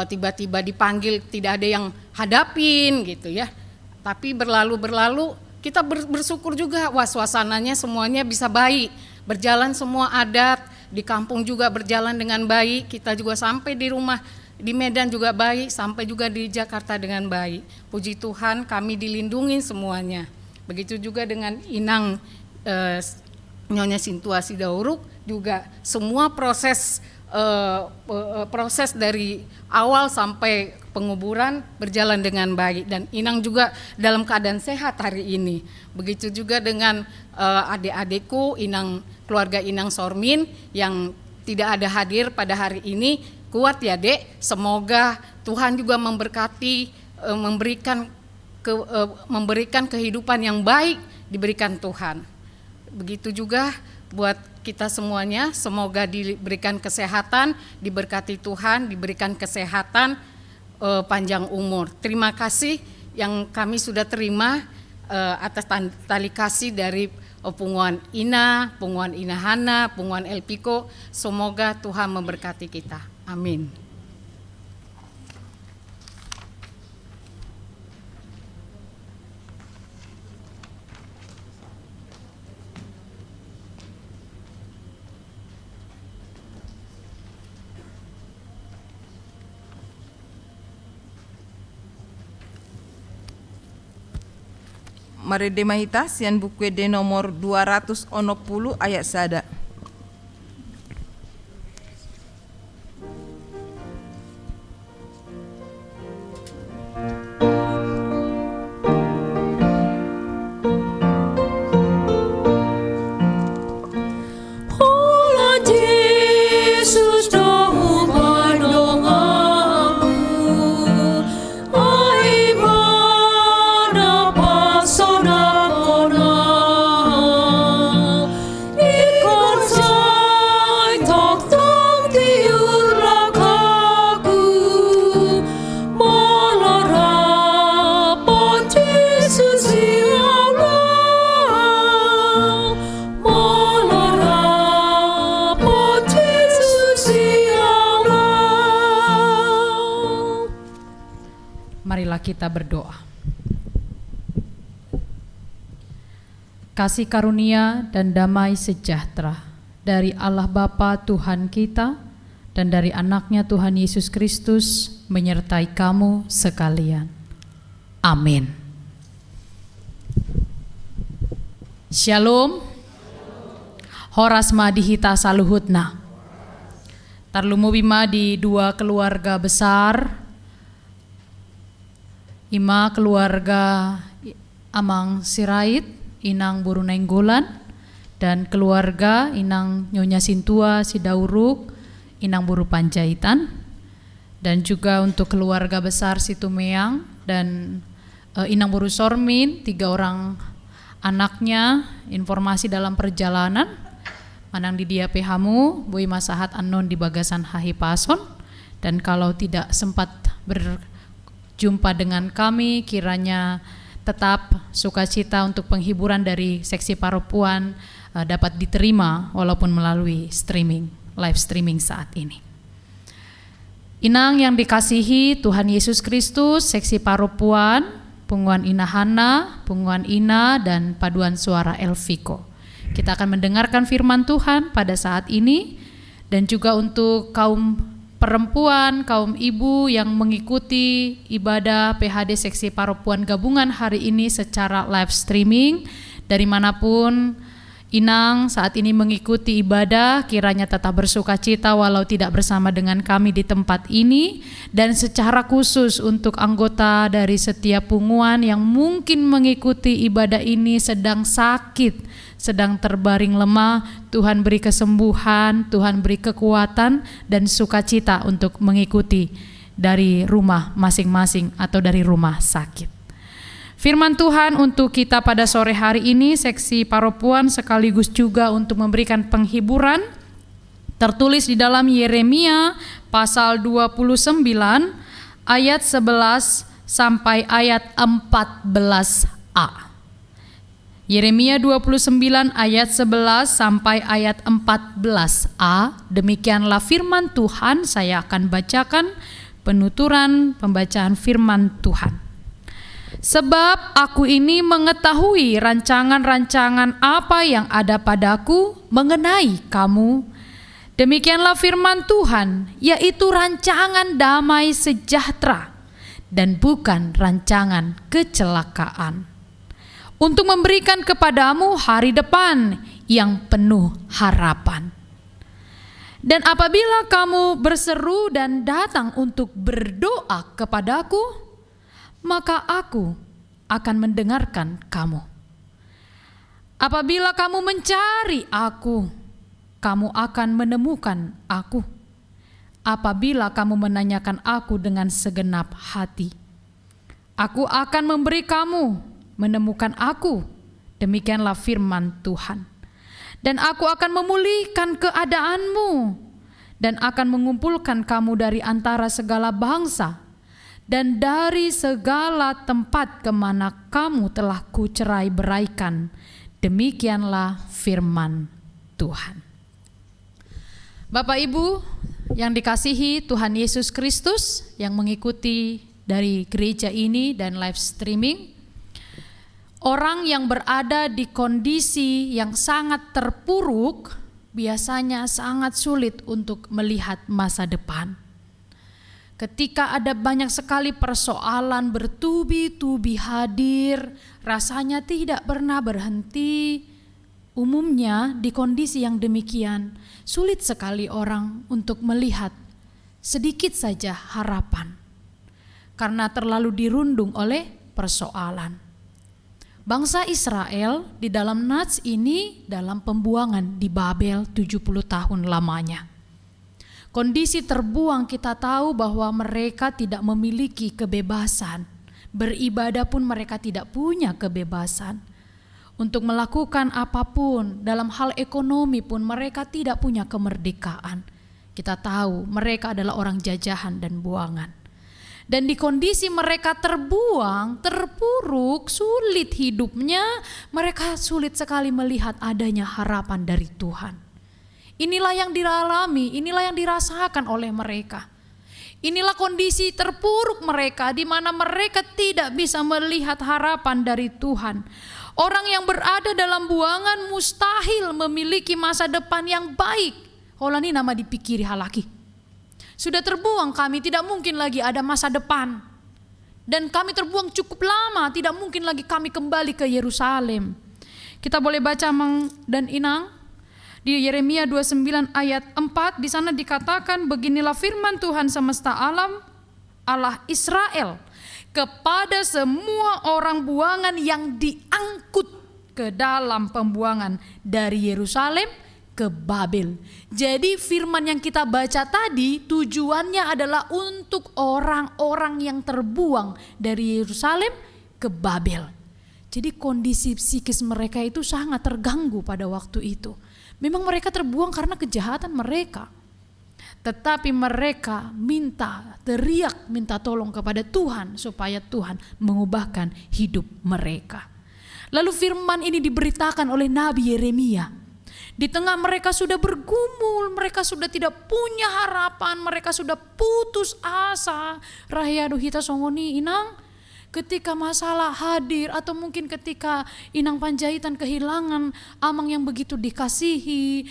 tiba-tiba dipanggil tidak ada yang hadapin gitu ya. Tapi berlalu kita bersyukur juga, wah suasananya semuanya bisa baik, berjalan semua adat di kampung juga berjalan dengan baik. Kita juga sampai di rumah di Medan juga baik, sampai juga di Jakarta dengan baik. Puji Tuhan kami dilindungi semuanya. Begitu juga dengan Inang Nyonya Sintua Sidauruk juga semua proses dari awal sampai penguburan berjalan dengan baik dan Inang juga dalam keadaan sehat hari ini. Begitu juga dengan adik-adikku keluarga Inang Sormin yang tidak ada hadir pada hari ini. Kuat ya Dek, semoga Tuhan juga memberkati, memberikan kehidupan yang baik diberikan Tuhan. Begitu juga buat kita semuanya, semoga diberikan kesehatan, diberkati Tuhan, diberikan kesehatan, panjang umur. Terima kasih yang kami sudah terima atas tali kasih dari Punguan Ina, Punguan Inahana, Punguan Elpiko. Semoga Tuhan memberkati kita. Amin. Mari demahita sian buku de nomor 260 ayat sada. Ai mana Marilah kita berdoa. Kasih karunia dan damai sejahtera dari Allah Bapa Tuhan kita dan dari anaknya Tuhan Yesus Kristus menyertai kamu sekalian. Amin. Shalom. Horas madihita saluhutna. Tarlumu bima di dua keluarga besar. Ima keluarga Amang Sirait, Inang Buru Nainggolan, dan keluarga Inang Nyonya Sintua Sidauruk, Inang Buru Panjaitan, dan juga untuk keluarga besar Situmeang dan Inang Buru Sormin, 3 orang anaknya informasi dalam perjalanan manang di dia pehamu Bui Masahat Anon di Bagasan Hahi Pason, dan kalau tidak sempat berjumpa dengan kami kiranya tetap sukacita untuk penghiburan dari seksi Paropuan dapat diterima walaupun melalui live streaming saat ini. Inang yang dikasihi Tuhan Yesus Kristus, seksi Paropuan, Punguan Ina Hana, Punguan Ina, dan paduan suara Elviko. Kita akan mendengarkan firman Tuhan pada saat ini, dan juga untuk kaum perempuan, kaum ibu yang mengikuti ibadah PHD Seksi Paropuan Gabungan hari ini secara live streaming dari manapun Inang saat ini mengikuti ibadah, kiranya tetap bersukacita walau tidak bersama dengan kami di tempat ini, dan secara khusus untuk anggota dari setiap punguan yang mungkin mengikuti ibadah ini sedang sakit, sedang terbaring lemah, Tuhan beri kesembuhan, Tuhan beri kekuatan dan sukacita untuk mengikuti dari rumah masing-masing atau dari rumah sakit. Firman Tuhan untuk kita pada sore hari ini, seksi Paropuan sekaligus juga untuk memberikan penghiburan, tertulis di dalam Yeremia pasal 29 ayat 11 sampai ayat 14a. Yeremia 29 ayat 11 sampai ayat 14a. Demikianlah firman Tuhan. Saya akan bacakan penuturan pembacaan firman Tuhan. Sebab aku ini mengetahui rancangan-rancangan apa yang ada padaku mengenai kamu. Demikianlah firman Tuhan, yaitu rancangan damai sejahtera dan bukan rancangan kecelakaan, untuk memberikan kepadamu hari depan yang penuh harapan. Dan apabila kamu berseru dan datang untuk berdoa kepadaku, maka aku akan mendengarkan kamu. Apabila kamu mencari aku, kamu akan menemukan aku. Apabila kamu menanyakan aku dengan segenap hati, aku akan memberi kamu menemukan aku. Demikianlah firman Tuhan. Dan aku akan memulihkan keadaanmu dan akan mengumpulkan kamu dari antara segala bangsa dan dari segala tempat kemana kamu telah kucerai beraikan. Demikianlah firman Tuhan. Bapak Ibu yang dikasihi Tuhan Yesus Kristus yang mengikuti dari gereja ini dan live streaming, orang yang berada di kondisi yang sangat terpuruk biasanya sangat sulit untuk melihat masa depan. Ketika ada banyak sekali persoalan bertubi-tubi hadir, rasanya tidak pernah berhenti. Umumnya di kondisi yang demikian, sulit sekali orang untuk melihat sedikit saja harapan, karena terlalu dirundung oleh persoalan. Bangsa Israel di dalam Nats ini dalam pembuangan di Babel 70 tahun lamanya. Kondisi terbuang, kita tahu bahwa mereka tidak memiliki kebebasan. Beribadah pun mereka tidak punya kebebasan. Untuk melakukan apapun, dalam hal ekonomi pun mereka tidak punya kemerdekaan. Kita tahu mereka adalah orang jajahan dan buangan. Dan di kondisi mereka terbuang, terpuruk, sulit hidupnya, mereka sulit sekali melihat adanya harapan dari Tuhan. Inilah yang dialami, inilah yang dirasakan oleh mereka. Inilah kondisi terpuruk mereka, di mana mereka tidak bisa melihat harapan dari Tuhan. Orang yang berada dalam buangan mustahil memiliki masa depan yang baik. Holani nama dipikiri halaki. Sudah terbuang kami, tidak mungkin lagi ada masa depan. Dan kami terbuang cukup lama, tidak mungkin lagi kami kembali ke Yerusalem. Kita boleh baca Mang dan Inang di Yeremia 29 ayat 4, di sana dikatakan, beginilah firman Tuhan semesta alam, Allah Israel, kepada semua orang buangan yang diangkut ke dalam pembuangan dari Yerusalem ke Babel. Jadi firman yang kita baca tadi tujuannya adalah untuk orang-orang yang terbuang dari Yerusalem ke Babel. Jadi kondisi psikis mereka itu sangat terganggu pada waktu itu. Memang mereka terbuang karena kejahatan mereka. Tetapi mereka teriak minta tolong kepada Tuhan supaya Tuhan mengubahkan hidup mereka. Lalu firman ini diberitakan oleh Nabi Yeremia. Di tengah mereka sudah bergumul, mereka sudah tidak punya harapan, mereka sudah putus asa. Rahyadu hita songoni Inang, ketika masalah hadir atau mungkin ketika Inang Panjaitan kehilangan amang yang begitu dikasihi,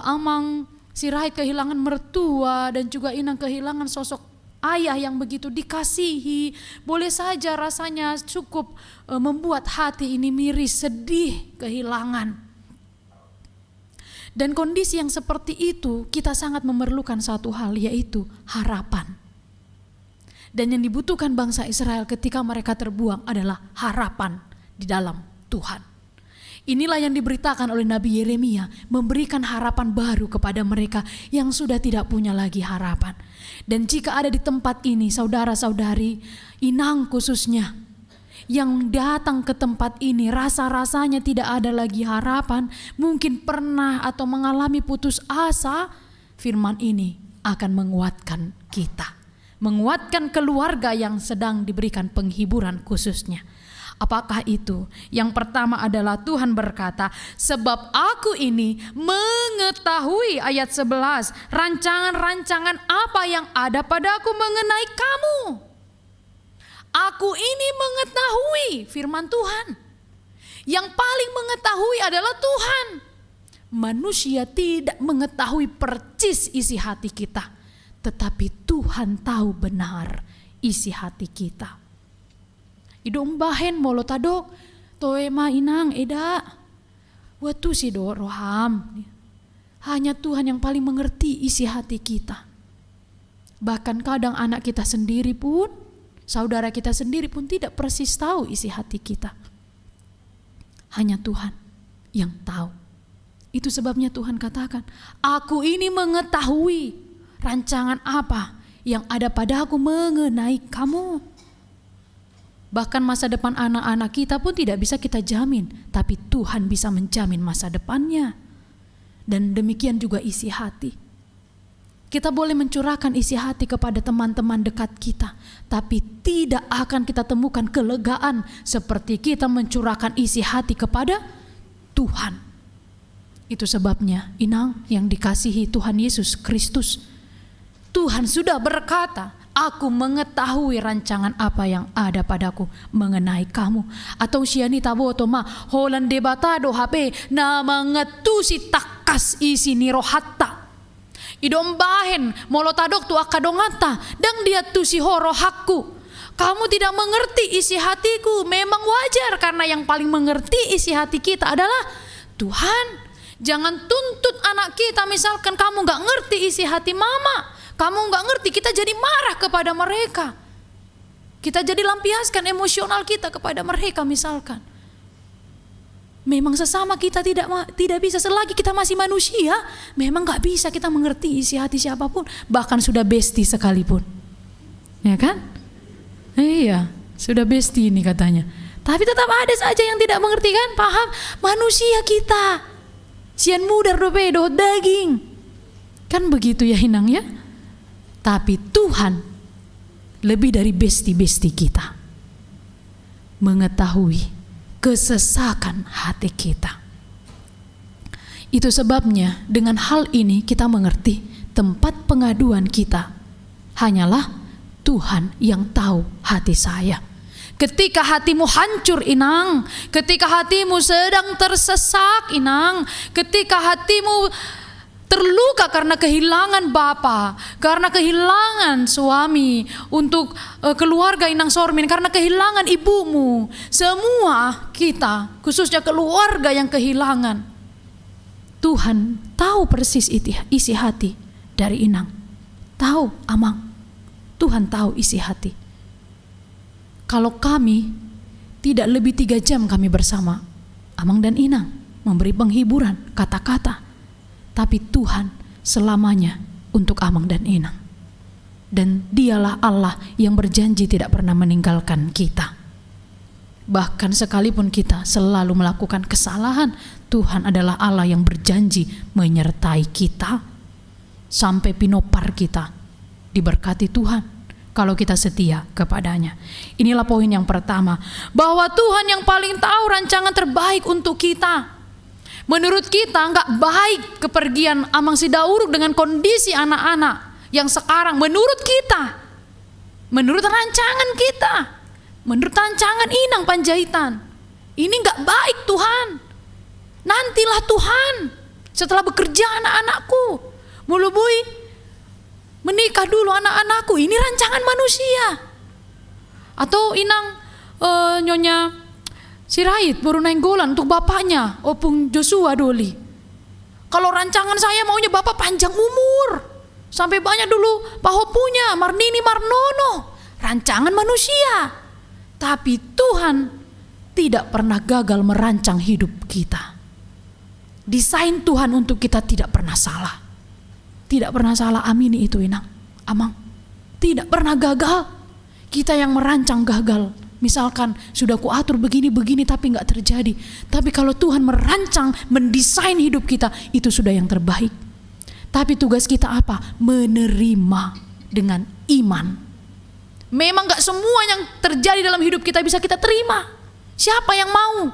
amang Sirait kehilangan mertua, dan juga Inang kehilangan sosok ayah yang begitu dikasihi, boleh saja rasanya cukup membuat hati ini miris, sedih, kehilangan. Dan kondisi yang seperti itu kita sangat memerlukan satu hal, yaitu harapan. Dan yang dibutuhkan bangsa Israel ketika mereka terbuang adalah harapan di dalam Tuhan. Inilah yang diberitakan oleh Nabi Yeremia, memberikan harapan baru kepada mereka yang sudah tidak punya lagi harapan. Dan jika ada di tempat ini saudara-saudari, Inang khususnya, yang datang ke tempat ini rasa-rasanya tidak ada lagi harapan, mungkin pernah atau mengalami putus asa, firman ini akan menguatkan kita, menguatkan keluarga yang sedang diberikan penghiburan khususnya. Apakah itu? Yang pertama adalah Tuhan berkata, sebab aku ini mengetahui, ayat 11, rancangan-rancangan apa yang ada padaku mengenai kamu. Aku ini mengetahui, firman Tuhan. Yang paling mengetahui adalah Tuhan. Manusia tidak mengetahui percis isi hati kita, tetapi Tuhan tahu benar isi hati kita. Idong bahen molotadok, toe ma Inang eda, watu si do roham. Hanya Tuhan yang paling mengerti isi hati kita. Bahkan kadang anak kita sendiri pun, saudara kita sendiri pun tidak persis tahu isi hati kita. Hanya Tuhan yang tahu. Itu sebabnya Tuhan katakan, aku ini mengetahui rancangan apa yang ada padaku mengenai kamu. Bahkan masa depan anak-anak kita pun tidak bisa kita jamin, tapi Tuhan bisa menjamin masa depannya. Dan demikian juga isi hati. Kita boleh mencurahkan isi hati kepada teman-teman dekat kita, tapi tidak akan kita temukan kelegaan seperti kita mencurahkan isi hati kepada Tuhan. Itu sebabnya, Inang yang dikasihi Tuhan Yesus Kristus, Tuhan sudah berkata, aku mengetahui rancangan apa yang ada padaku mengenai kamu. Atau siani tabo otoma holan debatado hape na mengetusi takas isi nirohatta. Idom bahen molotadok tu akadongata dang dia tu si horo hakku. Kamu tidak mengerti isi hatiku. Memang wajar karena yang paling mengerti isi hati kita adalah Tuhan. Jangan tuntut anak kita, misalkan kamu gak ngerti isi hati mama, kamu gak ngerti, kita jadi marah kepada mereka. Kita jadi lampiaskan emosional kita kepada mereka misalkan. Memang sesama kita tidak bisa, selagi kita masih manusia, memang gak bisa kita mengerti isi hati siapapun, bahkan sudah bestie sekalipun. Ya kan? Iya, sudah bestie ini katanya. Tapi tetap ada saja yang tidak mengerti kan, paham? Manusia kita. Sian mudar dopedo daging. Kan begitu ya Inang ya? Tapi Tuhan lebih dari besti-besti kita, mengetahui kesesakan hati kita. Itu sebabnya dengan hal ini kita mengerti tempat pengaduan kita Hanyalah Tuhan yang tahu hati saya. Ketika hatimu hancur, Inang, ketika hatimu sedang tersesak, Inang, ketika hatimu terluka karena kehilangan bapa, karena kehilangan suami, untuk keluarga Inang Sormin, karena kehilangan ibumu, semua kita, khususnya keluarga yang kehilangan, Tuhan tahu persis isi hati dari Inang. Tahu, Amang, Tuhan tahu isi hati. Kalau kami tidak lebih 3 jam kami bersama Amang dan Inang, memberi penghiburan, kata-kata, tapi Tuhan selamanya untuk Amang dan Inang. Dan dialah Allah yang berjanji tidak pernah meninggalkan kita. Bahkan sekalipun kita selalu melakukan kesalahan, Tuhan adalah Allah yang berjanji menyertai kita sampai pinopar kita diberkati Tuhan kalau kita setia kepadanya. Inilah poin yang pertama, bahwa Tuhan yang paling tahu rancangan terbaik untuk kita. Menurut kita nggak baik kepergian Amang Sidauruk dengan kondisi anak-anak yang sekarang. Menurut kita, menurut rancangan kita, menurut rancangan Inang Panjaitan, ini nggak baik Tuhan. Nantilah Tuhan setelah bekerja anak-anakku, mulubui menikah dulu anak-anakku, ini rancangan manusia. Atau Inang Nyonya Sirait baru nainggolan untuk bapaknya Opung Joshua Doli. Kalau rancangan saya maunya bapak panjang umur, sampai banyak dulu Paho punya Marnini Marnono. Rancangan manusia. Tapi Tuhan tidak pernah gagal merancang hidup kita. Desain Tuhan untuk kita tidak pernah salah. Tidak pernah salah, amini itu Inang, Amang. Tidak pernah gagal. Kita yang merancang gagal. Misalkan sudah kuatur begini-begini tapi nggak terjadi. Tapi kalau Tuhan merancang, mendesain hidup kita, itu sudah yang terbaik. Tapi tugas kita apa? Menerima dengan iman. Memang nggak semua yang terjadi dalam hidup kita bisa kita terima. Siapa yang mau?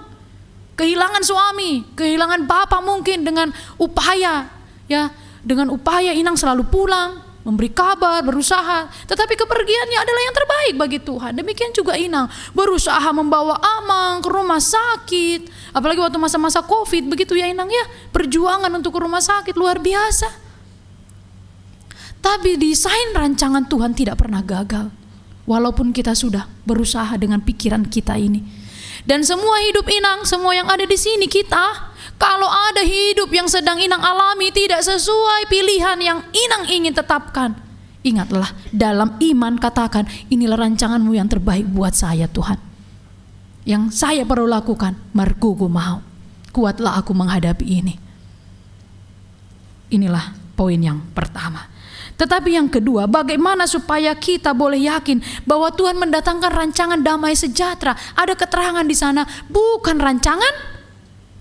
Kehilangan suami, kehilangan bapak mungkin dengan upaya, ya. Dengan upaya Inang selalu pulang, memberi kabar, berusaha. Tetapi kepergiannya adalah yang terbaik bagi Tuhan. Demikian juga Inang berusaha membawa Amang ke rumah sakit. Apalagi waktu masa-masa COVID, begitu ya Inang ya. Perjuangan untuk ke rumah sakit luar biasa. Tapi desain rancangan Tuhan tidak pernah gagal. Walaupun kita sudah berusaha dengan pikiran kita ini. Dan semua hidup Inang, semua yang ada di sini kita, kalau ada hidup yang sedang Inang alami tidak sesuai pilihan yang Inang ingin tetapkan, ingatlah, dalam iman katakan, inilah rancanganmu yang terbaik buat saya Tuhan. Yang saya perlu lakukan, margogo mau, kuatlah aku menghadapi ini. Inilah poin yang pertama. Tetapi yang kedua, bagaimana supaya kita boleh yakin bahwa Tuhan mendatangkan rancangan damai sejahtera? Ada keterangan di sana, bukan rancangan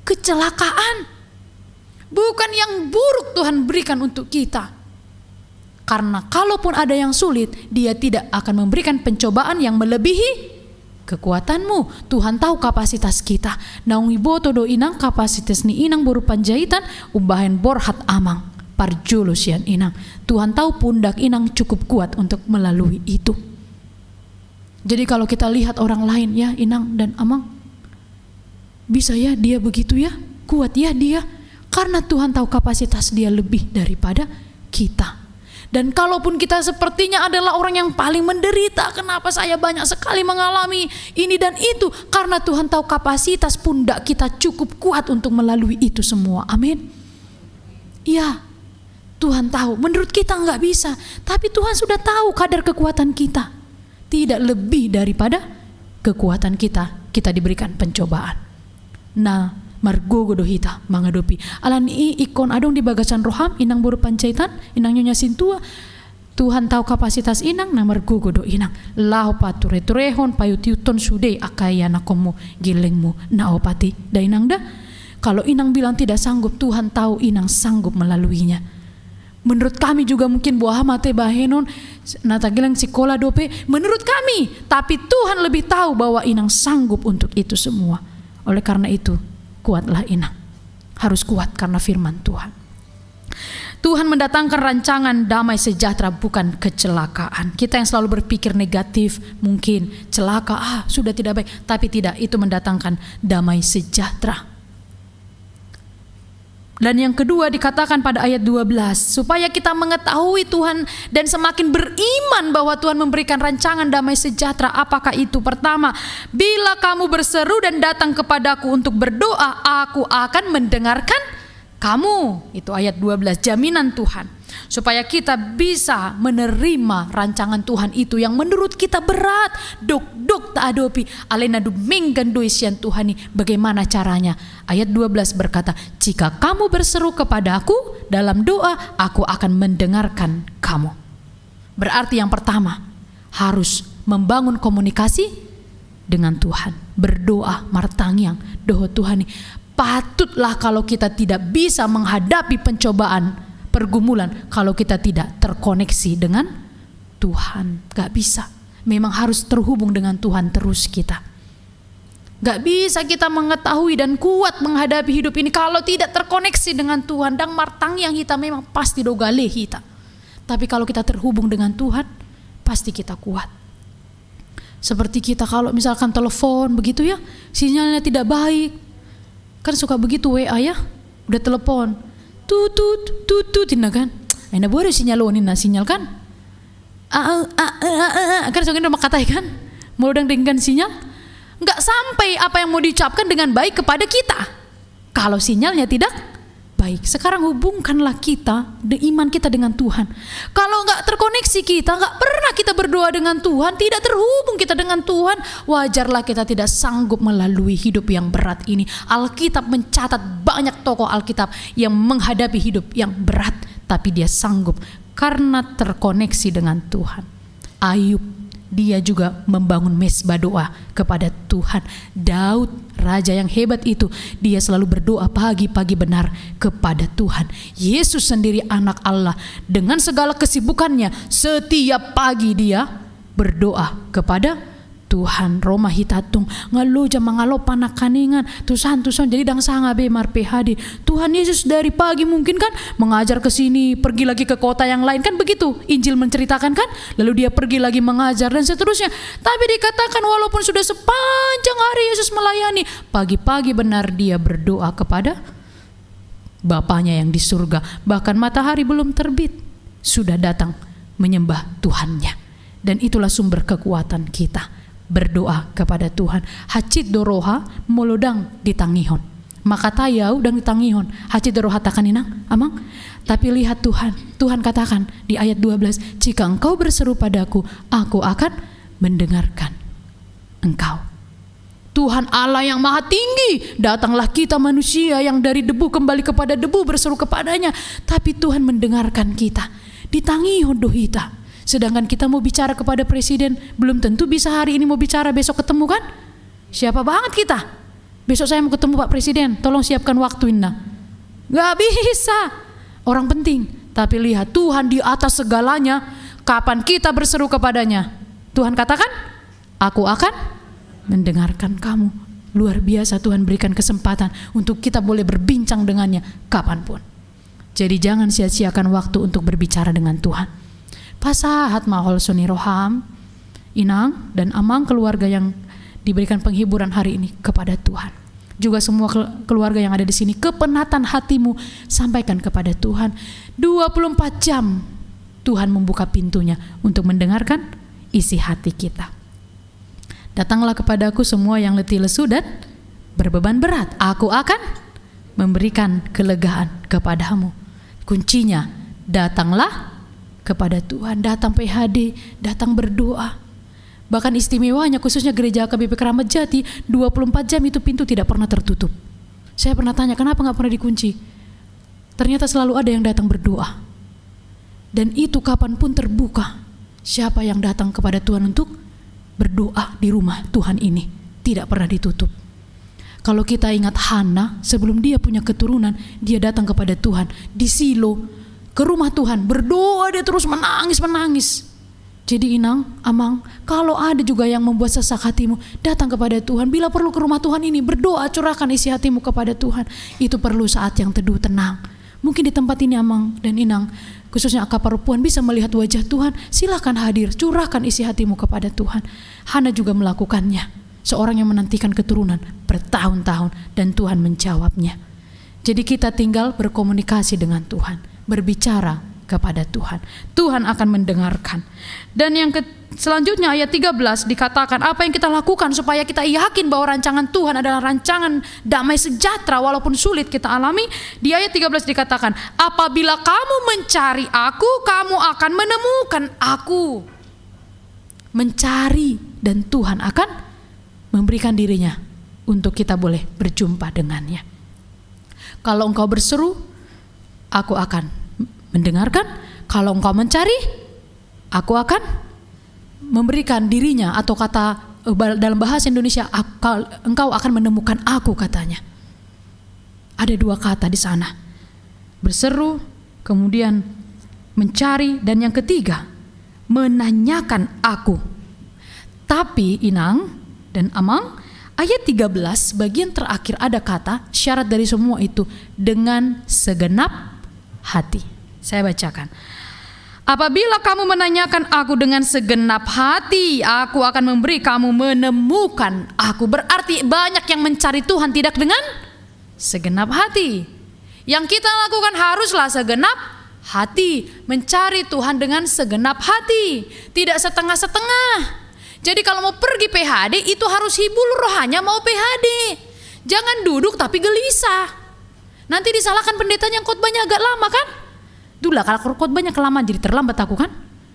kecelakaan, bukan yang buruk Tuhan berikan untuk kita. Karena kalaupun ada yang sulit, Dia tidak akan memberikan pencobaan yang melebihi kekuatanmu. Tuhan tahu kapasitas kita. Naungi boto do Inang kapasitas ni Inang Boru Panjaitan, ubahan borhat Amang parjulusian Inang. Tuhan tahu pundak Inang cukup kuat untuk melalui itu. Jadi kalau kita lihat orang lain ya Inang dan Amang, bisa ya dia begitu ya, kuat ya dia, karena Tuhan tahu kapasitas dia lebih daripada kita. Dan kalaupun kita sepertinya adalah orang yang paling menderita, kenapa saya banyak sekali mengalami ini dan itu, karena Tuhan tahu kapasitas pundak kita cukup kuat untuk melalui itu semua. Amin. Ya, Tuhan tahu, menurut kita nggak bisa, tapi Tuhan sudah tahu kadar kekuatan kita. Tidak lebih daripada kekuatan kita, kita diberikan pencobaan. Nah, margogo dohita mangadopi. Alani ikon adong di bagasan roham Inang Boru Panjaitan, Inang Nyonya Sintua. Tuhan tahu kapasitas Inang, na margogo do Inang. Lao pature turehon payutiuton sude akayana komu gilengmu na opati da Inang da. Kalau Inang bilang tidak sanggup, Tuhan tahu Inang sanggup melaluinya. Menurut kami juga mungkin buah mate bahenon natagilang sikola dope menurut kami, tapi Tuhan lebih tahu bahwa Inang sanggup untuk itu semua. Oleh karena itu kuatlah Inang, harus kuat karena firman Tuhan. Tuhan mendatangkan rancangan damai sejahtera, bukan kecelakaan. Kita yang selalu berpikir negatif, mungkin celaka, sudah tidak baik, tapi tidak, itu mendatangkan damai sejahtera. Dan yang kedua dikatakan pada ayat 12, supaya kita mengetahui Tuhan dan semakin beriman bahwa Tuhan memberikan rancangan damai sejahtera. Apakah itu? Pertama, bila kamu berseru dan datang kepadaku untuk berdoa, aku akan mendengarkan kamu. Itu ayat 12, jaminan Tuhan. Supaya kita bisa menerima rancangan Tuhan itu yang menurut kita berat. Dok tak adopi alena duminggan doisian Tuhan ini. Bagaimana caranya? Ayat 12 berkata, jika kamu berseru kepadaku dalam doa, aku akan mendengarkan kamu. Berarti yang pertama, harus membangun komunikasi dengan Tuhan. Berdoa martangyang doa Tuhan ini. Patutlah kalau kita tidak bisa menghadapi pencobaan, pergumulan, kalau kita tidak terkoneksi dengan Tuhan. Gak bisa. Memang harus terhubung dengan Tuhan terus kita. Gak bisa kita mengetahui dan kuat menghadapi hidup ini kalau tidak terkoneksi dengan Tuhan. Dan martang yang kita memang pasti dogale kita. Tapi kalau kita terhubung dengan Tuhan, pasti kita kuat. Seperti kita kalau misalkan telepon begitu ya, sinyalnya tidak baik. Kan suka begitu WA ya, udah telepon tutut kan, ena boleh sinyalonin sinyal kan, kan soalnya nama kata kan, mau dengan sinyal, nggak sampai apa yang mau diucapkan dengan baik kepada kita, kalau sinyalnya tidak baik. Sekarang hubungkanlah kita, iman kita dengan Tuhan. Kalau nggak terkoneksi kita, nggak pernah kita berdoa dengan Tuhan, tidak terhubung kita dengan Tuhan, wajarlah kita tidak sanggup melalui hidup yang berat ini. Alkitab mencatat banyak tokoh Alkitab yang menghadapi hidup yang berat, tapi dia sanggup karena terkoneksi dengan Tuhan. Ayub, dia juga membangun mezbah doa kepada Tuhan. Daud, raja yang hebat itu, dia selalu berdoa pagi-pagi benar kepada Tuhan. Yesus sendiri anak Allah, dengan segala kesibukannya, setiap pagi dia berdoa kepada Tuhan. Roma hitatung ngalo jam mangalo panakaningan tusan jadi dang sanga be mar PHD. Tuhan Yesus dari pagi mungkin kan mengajar ke sini, pergi lagi ke kota yang lain, kan begitu Injil menceritakan kan, lalu dia pergi lagi mengajar dan seterusnya. Tapi dikatakan walaupun sudah sepanjang hari Yesus melayani, pagi-pagi benar dia berdoa kepada Bapanya yang di surga. Bahkan matahari belum terbit sudah datang menyembah Tuhannya. Dan itulah sumber kekuatan kita, berdoa kepada Tuhan. Hacit doroha molodang ditangihon, maka tayau dan ditangihon. Hacit doroha takaninang amang. Tapi lihat Tuhan katakan di ayat 12, jika engkau berseru padaku, aku akan mendengarkan engkau. Tuhan Allah yang maha tinggi, datanglah kita manusia yang dari debu kembali kepada debu berseru kepadanya, tapi Tuhan mendengarkan kita. Ditangihon dohita. Sedangkan kita mau bicara kepada presiden, belum tentu bisa hari ini mau bicara, besok ketemu kan? Siapa banget kita? Besok saya mau ketemu Pak Presiden, tolong siapkan waktu ini. Gak bisa. Orang penting. Tapi lihat Tuhan di atas segalanya. Kapan kita berseru kepadanya, Tuhan katakan, aku akan mendengarkan kamu. Luar biasa, Tuhan berikan kesempatan untuk kita boleh berbincang dengannya kapanpun. Jadi jangan sia-siakan waktu untuk berbicara dengan Tuhan. Pasahat mahol suni roham, inang dan amang keluarga yang diberikan penghiburan hari ini kepada Tuhan. Juga semua keluarga yang ada di sini, kepenatan hatimu sampaikan kepada Tuhan. 24 jam Tuhan membuka pintunya untuk mendengarkan isi hati kita. Datanglah kepadaku semua yang letih lesu dan berbeban berat, aku akan memberikan kelegaan kepadamu. Kuncinya, datanglah kepada Tuhan, datang PHD, datang berdoa. Bahkan istimewanya khususnya gereja KBP Keramat Jati, 24 jam itu pintu tidak pernah tertutup. Saya pernah tanya kenapa gak pernah dikunci, ternyata selalu ada yang datang berdoa. Dan itu kapanpun terbuka. Siapa yang datang kepada Tuhan untuk berdoa di rumah Tuhan ini tidak pernah ditutup. Kalau kita ingat Hana, sebelum dia punya keturunan, dia datang kepada Tuhan di Silo, ke rumah Tuhan, berdoa, dia terus menangis. Jadi inang, amang, kalau ada juga yang membuat sesak hatimu, datang kepada Tuhan. Bila perlu ke rumah Tuhan ini, berdoa, curahkan isi hatimu kepada Tuhan. Itu perlu saat yang teduh, tenang. Mungkin di tempat ini Amang dan Inang, khususnya Aka Perempuan, bisa melihat wajah Tuhan. Silakan hadir, curahkan isi hatimu kepada Tuhan. Hana juga melakukannya, seorang yang menantikan keturunan bertahun-tahun, dan Tuhan menjawabnya. Jadi kita tinggal berkomunikasi dengan Tuhan, berbicara kepada Tuhan. Tuhan akan mendengarkan. Dan yang selanjutnya ayat 13 dikatakan apa yang kita lakukan supaya kita yakin bahwa rancangan Tuhan adalah rancangan damai sejahtera walaupun sulit kita alami. Di ayat 13 dikatakan, apabila kamu mencari aku, kamu akan menemukan aku. Mencari, dan Tuhan akan memberikan dirinya untuk kita boleh berjumpa dengannya. Kalau engkau berseru, aku akan mendengarkan. Kalau engkau mencari, aku akan memberikan dirinya, atau kata dalam bahasa Indonesia, engkau akan menemukan aku, katanya. Ada dua kata di sana, berseru, kemudian mencari, dan yang ketiga menanyakan aku. Tapi Inang dan Amang, ayat 13 bagian terakhir ada kata syarat dari semua itu, dengan segenap hati. Saya bacakan. Apabila kamu menanyakan aku dengan segenap hati, aku akan memberi kamu menemukan aku. Berarti banyak yang mencari Tuhan tidak dengan segenap hati. Yang kita lakukan haruslah segenap hati. Mencari Tuhan dengan segenap hati, tidak setengah-setengah. Jadi kalau mau pergi PHD itu harus hibur rohanya mau PHD. Jangan duduk tapi gelisah. Nanti disalahkan pendetanya yang khotbahnya agak lama kan? Dulah kalau khotbahnya kelamaan jadi terlambat aku kan?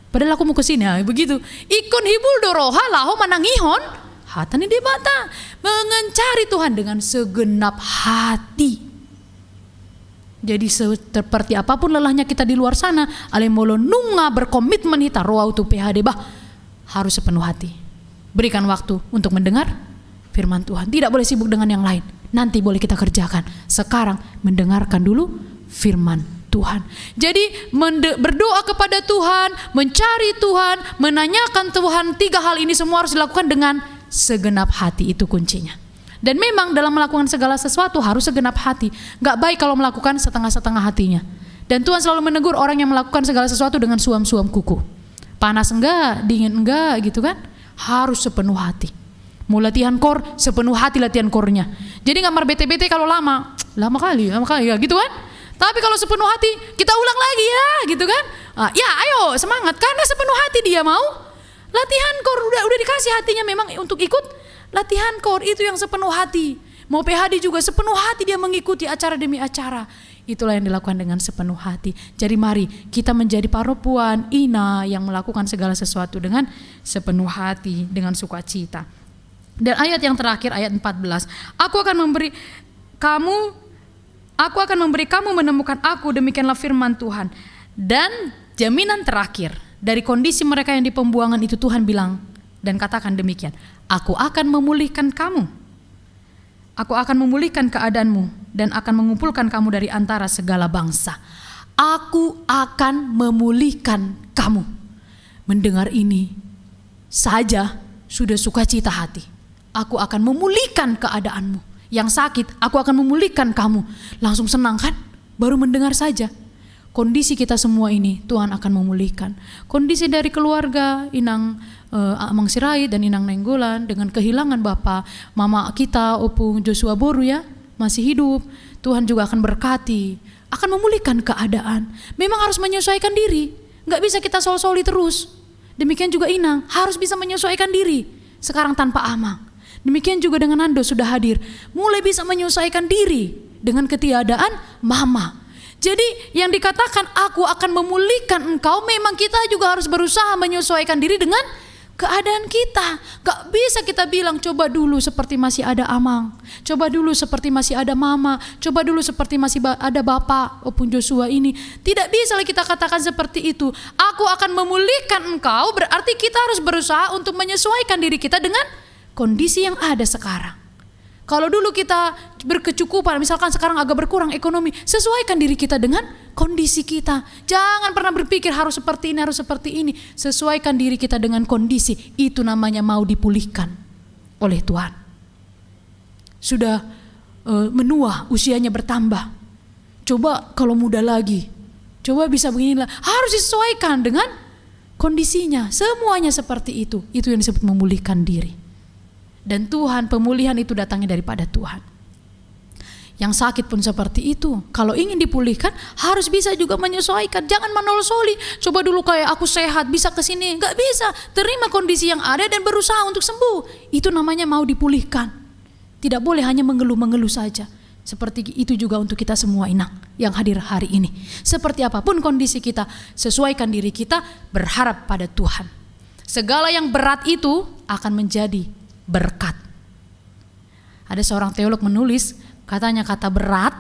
Padahal aku mau ke sini, begitu. Ikon hibul doroha laho manangihon hatani debata. Mencari Tuhan dengan segenap hati. Jadi seperti apapun lelahnya kita di luar sana, alemolo nunga berkomitmen hita roa utu PHD bah, harus sepenuh hati. Berikan waktu untuk mendengar firman Tuhan. Tidak boleh sibuk dengan yang lain. Nanti boleh kita kerjakan. Sekarang mendengarkan dulu firman Tuhan. Jadi berdoa kepada Tuhan, mencari Tuhan, menanyakan Tuhan, 3 hal ini semua harus dilakukan dengan segenap hati, itu kuncinya. Dan memang dalam melakukan segala sesuatu harus segenap hati. Gak baik kalau melakukan setengah-setengah hatinya. Dan Tuhan selalu menegur orang yang melakukan segala sesuatu dengan suam-suam kuku. Panas enggak, dingin enggak gitu kan. Harus sepenuh hati. Mau latihan kor, sepenuh hati latihan kornya. Jadi gak mar bete-bete kalau lama kali ya gitu kan. Tapi kalau sepenuh hati, kita ulang lagi ya, gitu kan? Ya, ayo semangat, karena sepenuh hati dia mau latihan kor, udah dikasih hatinya memang untuk ikut latihan kor, itu yang sepenuh hati. Mau PHD juga sepenuh hati dia mengikuti acara demi acara. Itulah yang dilakukan dengan sepenuh hati. Jadi mari kita menjadi perempuan Ina yang melakukan segala sesuatu dengan sepenuh hati, dengan sukacita. Dan ayat yang terakhir, ayat 14, aku akan memberi kamu menemukan aku, demikianlah firman Tuhan. Dan jaminan terakhir dari kondisi mereka yang di pembuangan itu, Tuhan bilang dan katakan demikian, aku akan memulihkan kamu. Aku akan memulihkan keadaanmu dan akan mengumpulkan kamu dari antara segala bangsa. Aku akan memulihkan kamu. Mendengar ini saja sudah sukacita hati. Aku akan memulihkan keadaanmu. Yang sakit, aku akan memulihkan kamu. Langsung senang kan? Baru mendengar saja. Kondisi kita semua ini Tuhan akan memulihkan. Kondisi dari keluarga Inang Amang Sirait dan Inang Nainggolan dengan kehilangan bapa, mama kita Opung Joshua Boru ya, masih hidup. Tuhan juga akan berkati, akan memulihkan keadaan. Memang harus menyesuaikan diri. Gak bisa kita sol-soli terus. Demikian juga Inang harus bisa menyesuaikan diri. Sekarang tanpa Amang. Demikian juga dengan Nando sudah hadir, mulai bisa menyesuaikan diri dengan ketiadaan mama. Jadi yang dikatakan aku akan memulihkan engkau, memang kita juga harus berusaha menyesuaikan diri dengan keadaan kita. Gak bisa kita bilang coba dulu seperti masih ada Amang, coba dulu seperti masih ada mama, coba dulu seperti masih ada bapak Opung Joshua ini. Tidak bisa kita katakan seperti itu. Aku akan memulihkan engkau, berarti kita harus berusaha untuk menyesuaikan diri kita dengan kondisi yang ada sekarang. Kalau dulu kita berkecukupan, misalkan sekarang agak berkurang ekonomi, sesuaikan diri kita dengan kondisi kita. Jangan pernah berpikir harus seperti ini, harus seperti ini. Sesuaikan diri kita dengan kondisi. Itu namanya mau dipulihkan oleh Tuhan. Sudah menua, usianya bertambah. coba kalau muda lagi, coba bisa beginilah. Harus disesuaikan dengan kondisinya. Semuanya seperti itu. Itu yang disebut memulihkan diri. Dan Tuhan, pemulihan itu datangnya daripada Tuhan. Yang sakit pun seperti itu. Kalau ingin dipulihkan harus bisa juga menyesuaikan. Jangan menolosoli. Coba dulu kayak aku sehat bisa ke sini. Enggak bisa. Terima kondisi yang ada dan berusaha untuk sembuh. Itu namanya mau dipulihkan. Tidak boleh hanya mengeluh-mengeluh saja. Seperti itu juga untuk kita semua inang yang hadir hari ini. Seperti apapun kondisi kita, sesuaikan diri kita, berharap pada Tuhan. Segala yang berat itu akan menjadi berkat. Ada seorang teolog menulis, katanya kata berat,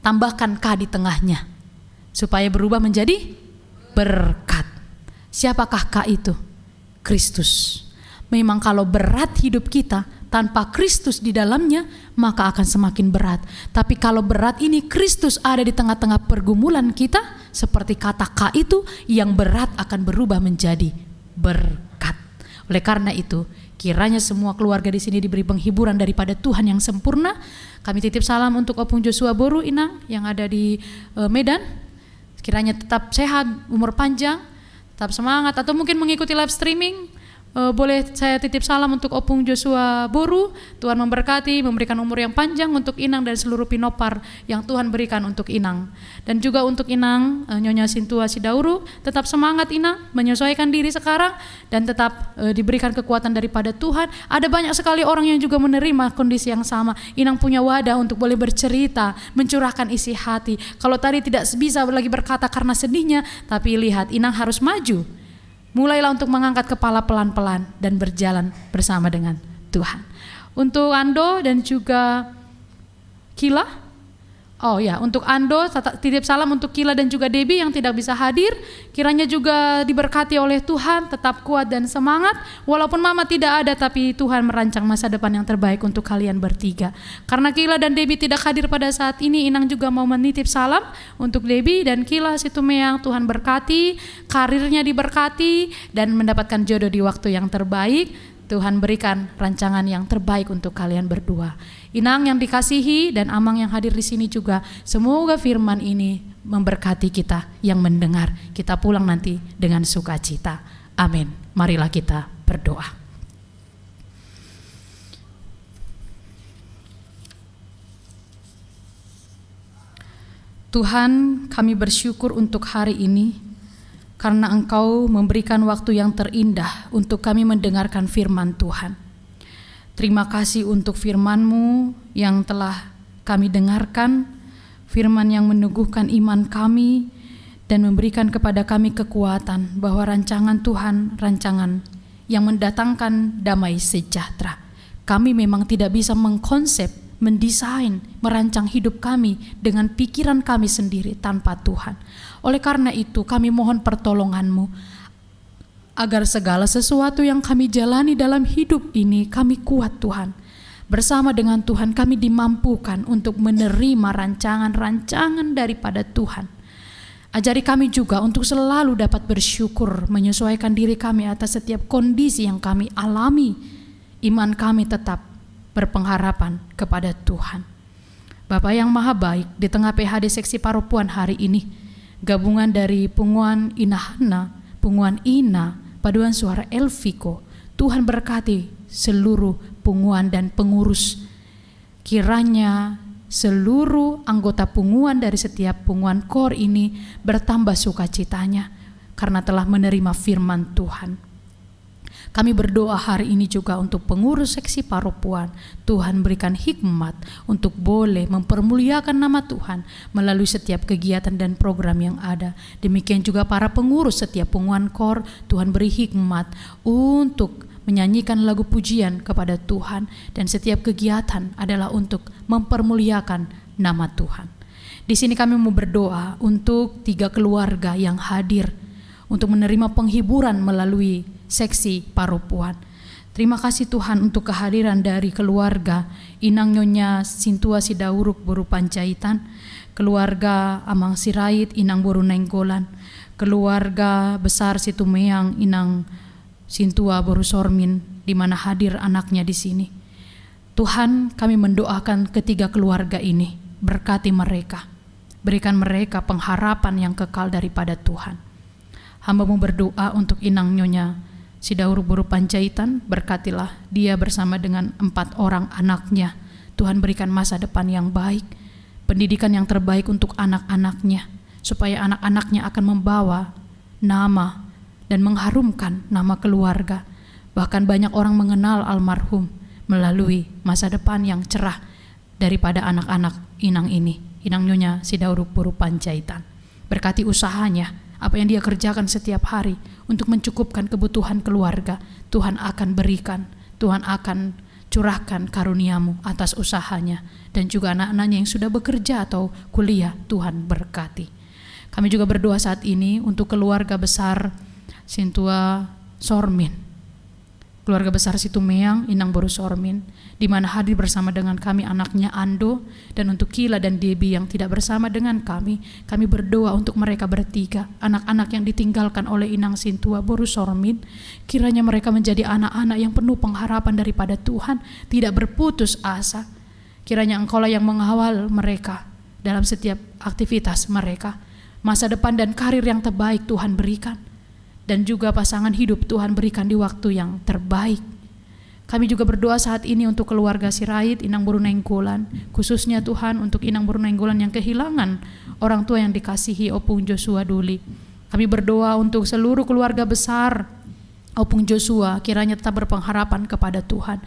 tambahkan K di tengahnya, supaya berubah menjadi berkat. Siapakah K itu? Kristus. Memang kalau berat hidup kita, tanpa Kristus di dalamnya, maka akan semakin berat. Tapi kalau berat ini Kristus ada di tengah-tengah pergumulan kita, seperti kata K itu, yang berat akan berubah menjadi berkat. Oleh karena itu, kiranya semua keluarga di sini diberi penghiburan daripada Tuhan yang sempurna. Kami titip salam untuk Opung Joshua Boru Inang yang ada di Medan. Kiranya tetap sehat, umur panjang, tetap semangat. Atau mungkin mengikuti live streaming, boleh saya titip salam untuk Opung Joshua Boru. Tuhan memberkati, memberikan umur yang panjang untuk Inang dan seluruh pinopar yang Tuhan berikan untuk Inang. Dan juga untuk Inang, Nyonya Sintua Sidauru, tetap semangat Inang, menyesuaikan diri sekarang dan tetap diberikan kekuatan daripada Tuhan. Ada banyak sekali orang yang juga menerima kondisi yang sama. Inang punya wadah untuk boleh bercerita, mencurahkan isi hati. Kalau tadi tidak bisa lagi berkata karena sedihnya, tapi lihat Inang harus maju. Mulailah untuk mengangkat kepala pelan-pelan dan berjalan bersama dengan Tuhan. Untuk Ando dan juga Kila, untuk Ando titip salam untuk Kila dan juga Debbie yang tidak bisa hadir. Kiranya juga diberkati oleh Tuhan, tetap kuat dan semangat. Walaupun mama tidak ada, tapi Tuhan merancang masa depan yang terbaik untuk kalian bertiga. Karena Kila dan Debbie tidak hadir pada saat ini, Inang juga mau menitip salam untuk Debbie dan Kila Situmeang. Tuhan berkati, karirnya diberkati dan mendapatkan jodoh di waktu yang terbaik. Tuhan berikan rancangan yang terbaik untuk kalian berdua. Inang yang dikasihi dan Amang yang hadir di sini juga, semoga firman ini memberkati kita yang mendengar. Kita pulang nanti dengan sukacita. Amin. Marilah kita berdoa. Tuhan, kami bersyukur untuk hari ini karena Engkau memberikan waktu yang terindah untuk kami mendengarkan firman Tuhan. Terima kasih untuk firman-Mu yang telah kami dengarkan, firman yang meneguhkan iman kami dan memberikan kepada kami kekuatan bahwa rancangan Tuhan, rancangan yang mendatangkan damai sejahtera. Kami memang tidak bisa mengkonsep, mendesain, merancang hidup kami dengan pikiran kami sendiri tanpa Tuhan. Oleh karena itu kami mohon pertolongan-Mu agar segala sesuatu yang kami jalani dalam hidup ini kami kuat Tuhan. Bersama dengan Tuhan kami dimampukan untuk menerima rancangan-rancangan daripada Tuhan. Ajari kami juga untuk selalu dapat bersyukur, menyesuaikan diri kami atas setiap kondisi yang kami alami. Iman kami tetap berpengharapan kepada Tuhan. Bapa yang Maha Baik, di tengah PHD Seksi Paropuan hari ini, gabungan dari Punguan Inahana, Punguan Ina, Paduan Suara Elviko, Tuhan berkati seluruh punguan dan pengurus. Kiranya seluruh anggota punguan dari setiap punguan KOR ini bertambah sukacitanya karena telah menerima firman Tuhan. Kami berdoa hari ini juga untuk pengurus seksi Paropuan. Tuhan berikan hikmat untuk boleh mempermuliakan nama Tuhan melalui setiap kegiatan dan program yang ada. Demikian juga para pengurus setiap punguan KOR, Tuhan beri hikmat untuk menyanyikan lagu pujian kepada Tuhan, dan setiap kegiatan adalah untuk mempermuliakan nama Tuhan. Di sini kami mau berdoa untuk 3 keluarga yang hadir untuk menerima penghiburan melalui seksi Paropuan. Terima kasih Tuhan untuk kehadiran dari keluarga Inang Nyonya Sintua Sidauruk Boru Panjaitan, keluarga Amang Sirait Inang Boru Nainggolan, keluarga besar Situmeang Inang Sintua Boru Sormin, di mana hadir anaknya di sini. Tuhan, kami mendoakan ketiga keluarga ini, berkati mereka. Berikan mereka pengharapan yang kekal daripada Tuhan. Hamba-Mu berdoa untuk Inang Nyonya Sidauruk Boru Panjaitan, berkatilah dia bersama dengan 4 orang anaknya. Tuhan berikan masa depan yang baik, pendidikan yang terbaik untuk anak-anaknya, supaya anak-anaknya akan membawa nama dan mengharumkan nama keluarga. Bahkan banyak orang mengenal almarhum melalui masa depan yang cerah daripada anak-anak Inang ini, Inang Nyonya Sidauruk Boru Panjaitan. Berkati usahanya, apa yang dia kerjakan setiap hari untuk mencukupkan kebutuhan keluarga. Tuhan akan berikan, Tuhan akan curahkan karunia-Mu atas usahanya, dan juga anak-anaknya yang sudah bekerja atau kuliah. Tuhan berkati. Kami juga berdoa saat ini untuk keluarga besar Sintua Sormin, keluarga besar Situmeang Inang Boru Sormin, di mana hadir bersama dengan kami anaknya Ando, dan untuk Kila dan Debbie yang tidak bersama dengan kami berdoa untuk mereka bertiga, anak-anak yang ditinggalkan oleh Inang Sintua Boru Sormin. Kiranya mereka menjadi anak-anak yang penuh pengharapan daripada Tuhan, tidak berputus asa. Kiranya Engkaulah yang mengawal mereka dalam setiap aktivitas mereka. Masa depan dan karir yang terbaik Tuhan berikan, dan juga pasangan hidup Tuhan berikan di waktu yang terbaik. Kami juga berdoa saat ini untuk keluarga Sirait Inang Boru Nainggolan, khususnya Tuhan untuk Inang Boru Nainggolan yang kehilangan orang tua yang dikasihi Opung Joshua Duli. Kami berdoa untuk seluruh keluarga besar Opung Joshua, kiranya tetap berpengharapan kepada Tuhan.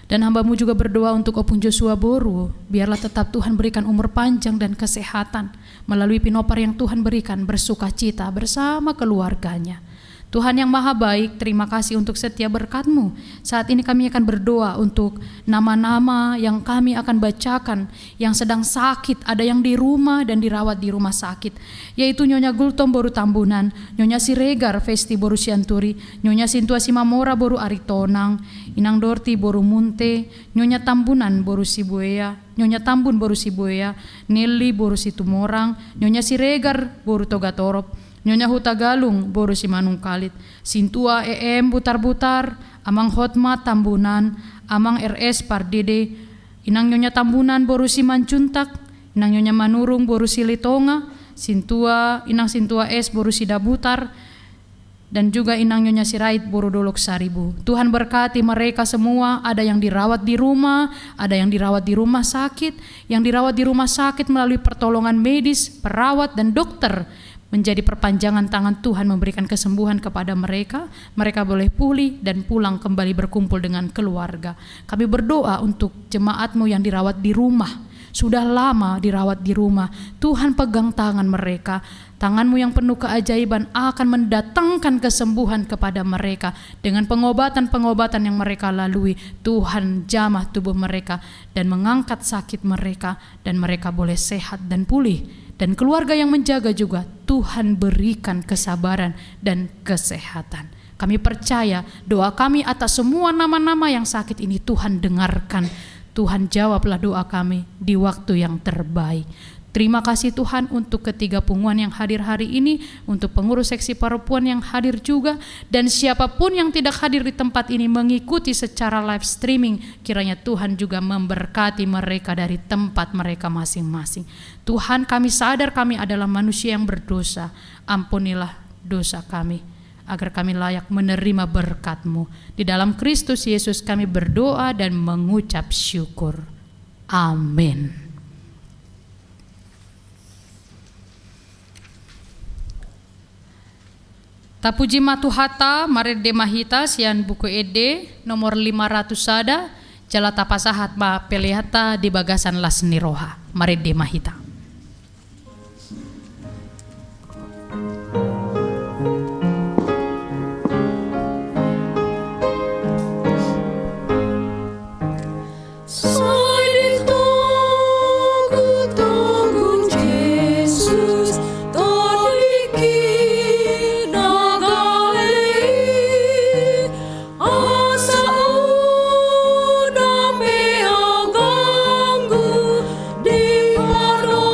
Dan hamba-Mu juga berdoa untuk Opung Joshua Boru, biarlah tetap Tuhan berikan umur panjang dan kesehatan melalui pinopar yang Tuhan berikan, bersukacita bersama keluarganya. Tuhan yang maha baik, terima kasih untuk setiap berkat-Mu. Saat ini kami akan berdoa untuk nama-nama yang kami akan bacakan, yang sedang sakit, ada yang di rumah dan dirawat di rumah sakit, yaitu Nyonya Gultom Boru Tambunan, Nyonya Siregar Festi Boru Sianturi, Nyonya Sintua Simamora Boru Aritonang, Inang Dorti Boru Munte, Nyonya Tambunan Boru Sibuea, Nyonya Tambun Boru Sibuea, Nelly Boru Situmorang, Nyonya Siregar Boru Togatorop, Nyonya Hutagalung Boru Simanung Kalit, Sintua Butar-Butar, Amang Hotma Tambunan, Amang RS Pardede, Inang Nyonya Tambunan Boru Simancuntak, Inang Nyonya Manurung Boru Silitonga, Inang Sintua S Boru Sidabutar, dan juga Inang Nyonya Sirait Boru Dolok Saribu. Tuhan berkati mereka semua, ada yang dirawat di rumah, ada yang dirawat di rumah sakit, yang dirawat di rumah sakit melalui pertolongan medis, perawat dan dokter, menjadi perpanjangan tangan Tuhan memberikan kesembuhan kepada mereka. Mereka boleh pulih dan pulang kembali berkumpul dengan keluarga. Kami berdoa untuk jemaat-Mu yang dirawat di rumah, sudah lama dirawat di rumah. Tuhan pegang tangan mereka. Tangan-Mu yang penuh keajaiban akan mendatangkan kesembuhan kepada mereka. Dengan pengobatan-pengobatan yang mereka lalui, Tuhan jamah tubuh mereka dan mengangkat sakit mereka, dan mereka boleh sehat dan pulih. Dan keluarga yang menjaga juga Tuhan berikan kesabaran dan kesehatan. Kami percaya doa kami atas semua nama-nama yang sakit ini Tuhan dengarkan. Tuhan jawablah doa kami di waktu yang terbaik. Terima kasih Tuhan untuk ketiga pengumuman yang hadir hari ini, untuk pengurus seksi Parupuan yang hadir juga, dan siapapun yang tidak hadir di tempat ini mengikuti secara live streaming, kiranya Tuhan juga memberkati mereka dari tempat mereka masing-masing. Tuhan, kami sadar kami adalah manusia yang berdosa, ampunilah dosa kami, agar kami layak menerima berkat-Mu. Di dalam Kristus Yesus kami berdoa dan mengucap syukur. Amin. Tapuji matuhata marede mahita sian buku ede nomor 500 sada jala tapasahat ma pelihata di bagasan lasni roha marede mahita. Paro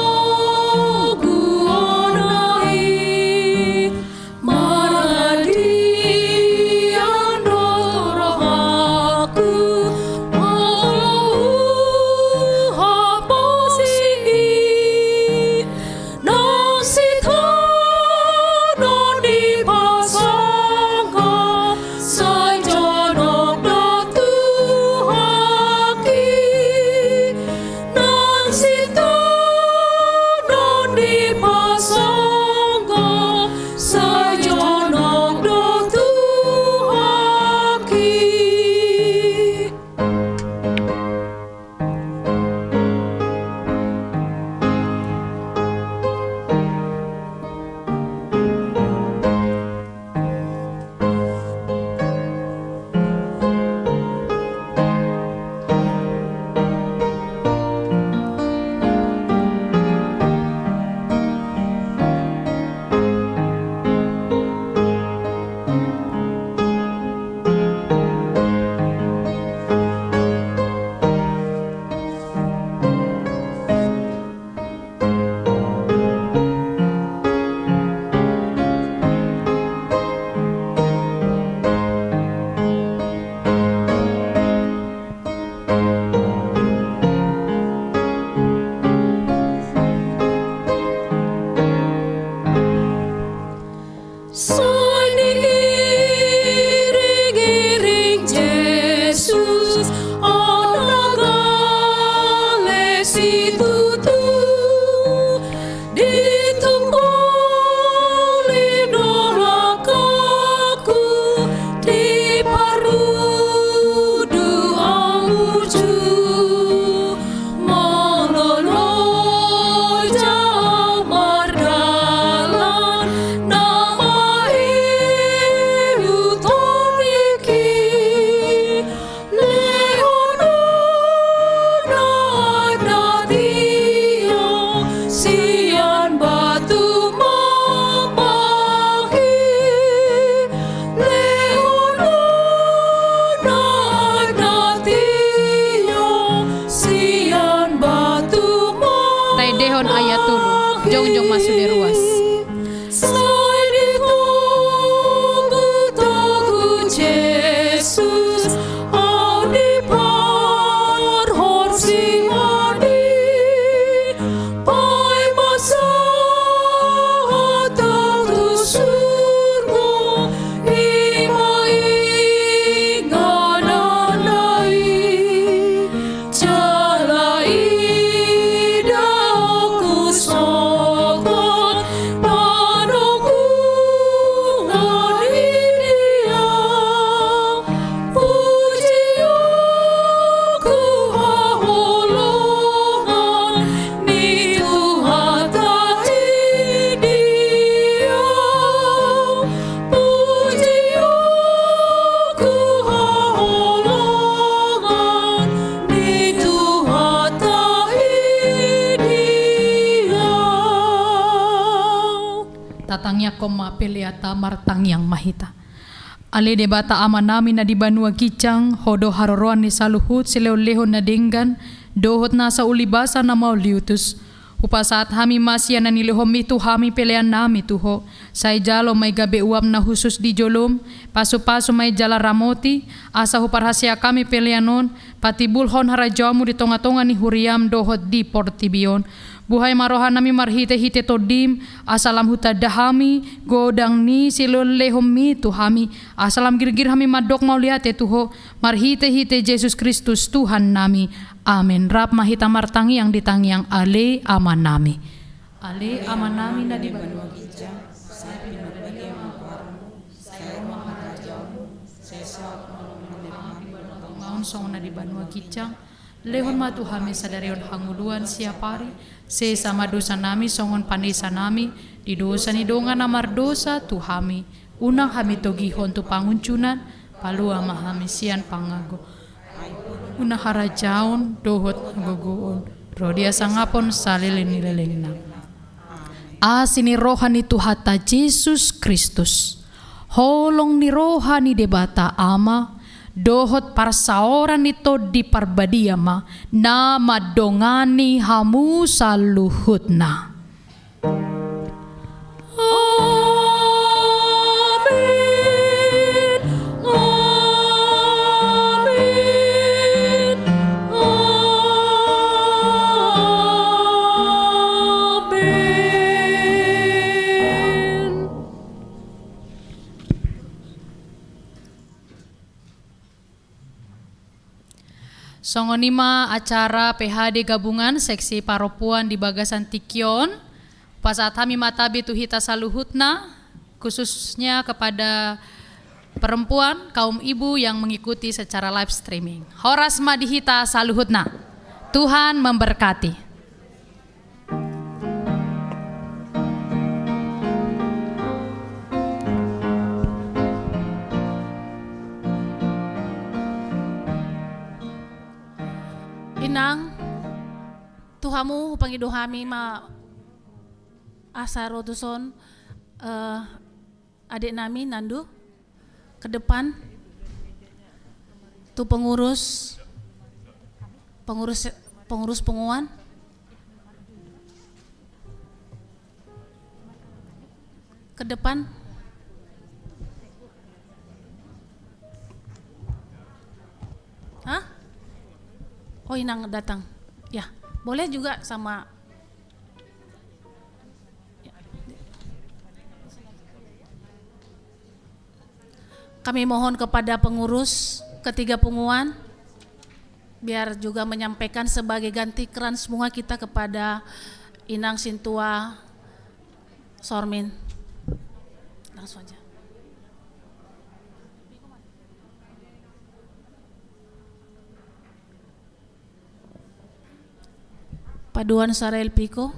masuk di ruas. Tatangnya koma peliata martang yang mahita. Ale debata amanami na di Banua Gijang, hodo haroroan ni saluhut sileo-leho na denggan, dohot nasa ulibasa na mauliutus. Upa saat hami masya na nilihom itu hami pelean nami tuho. Say jalo may gabi uam na husus di jolom, paso-paso may jala ramoti, asa huparhasya kami peleanon, pati bulhon harajamu di tonga-tonga ni huriam dohot di portibion. Buhay marohan nami marhite-hite todim, asalam huta dahami, godang ni silolehom mi tuhami, asalam girgir hami madok mauliate tuho, marhite-hite Yesus Kristus Tuhan nami. Amin. Rap mahita martangi yang ditangiang ale aman nami. Ale aman nami na di Banua Gijang, saya pinabagi maparmu, saya maharajamu, saya saat maun song na di Banua Gijang, lehon matu hami sadarion hanguluan siapari, se sama dosa nami songon panisa nami, di dosa ni donga namar dosa tu hami, unang hami togihon tu panguncunan, palua mahami sian pangago. Una harajaon dohot gogoon, rodia sangapon salilin nileleng na. Asini rohani Tuhata Yesus Kristus, holong ni rohani debata ama, dohot parsaoran ito di parbadiama na madongani hamu sa luhut na. Songonima acara PHD gabungan seksi paropuan di Bagasan Tikyon. Pasat kami matabi tuhita saluhutna, khususnya kepada perempuan, kaum ibu yang mengikuti secara live streaming. Horas madihita saluhutna. Tuhan memberkati. Inang, Tuhamu pangidohami ma asa rotuson adik nami Nandu ke depan tu pengurus penguan ke depan. Hah? Oh, Inang datang. Ya, boleh juga sama. Kami mohon kepada pengurus ketiga punguan biar juga menyampaikan sebagai ganti keran semua kita kepada Inang Sintua Sormin. Langsung aja. Paduan Sarel Piko.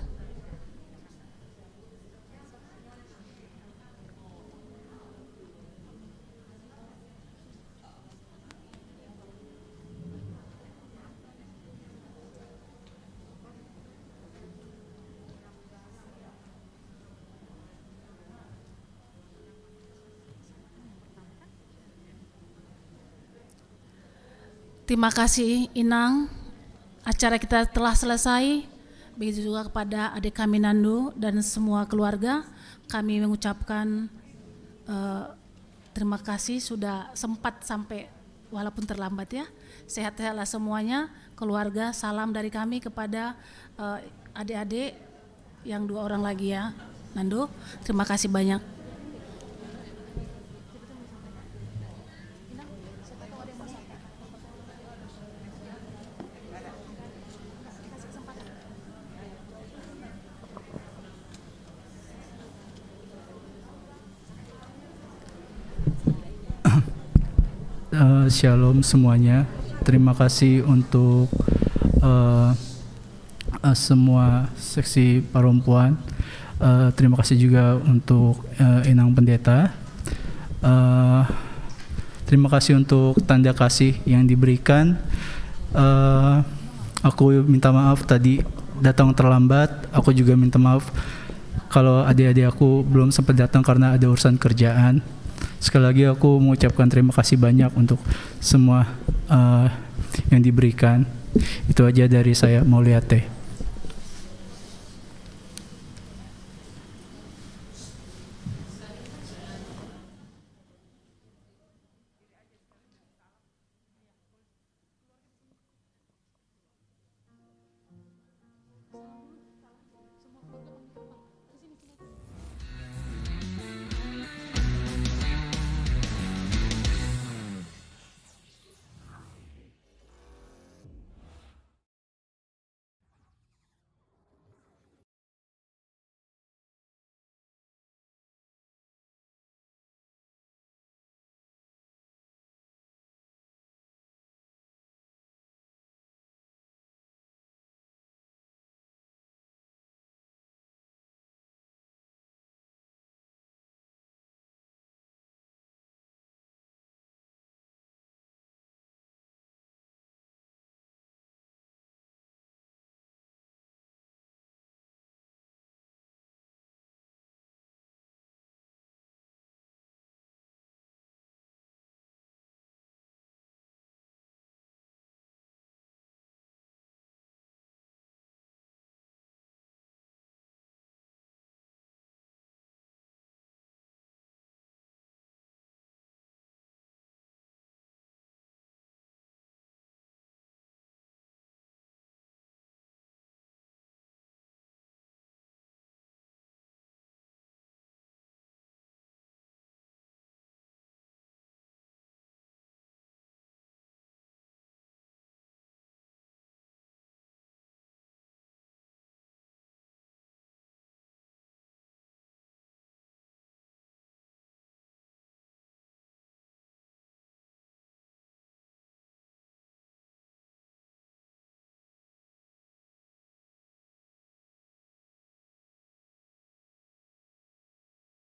Terima kasih Inang. Acara kita telah selesai. begitu juga kepada adik kami Nando dan semua keluarga. Kami mengucapkan terima kasih sudah sempat sampai walaupun terlambat ya. Sehat-sehatlah semuanya, keluarga. Salam dari kami kepada adik-adik yang 2 orang lagi ya, Nando. Terima kasih banyak. Shalom semuanya. Terima kasih untuk semua seksi perempuan. Terima kasih juga untuk Inang Pendeta. Terima kasih untuk tanda kasih yang diberikan. Aku minta maaf tadi datang terlambat. Aku juga minta maaf kalau adik-adik aku belum sempat datang karena ada urusan kerjaan. Sekali lagi aku mengucapkan terima kasih banyak untuk semua yang diberikan. Itu aja dari saya, Mauliate.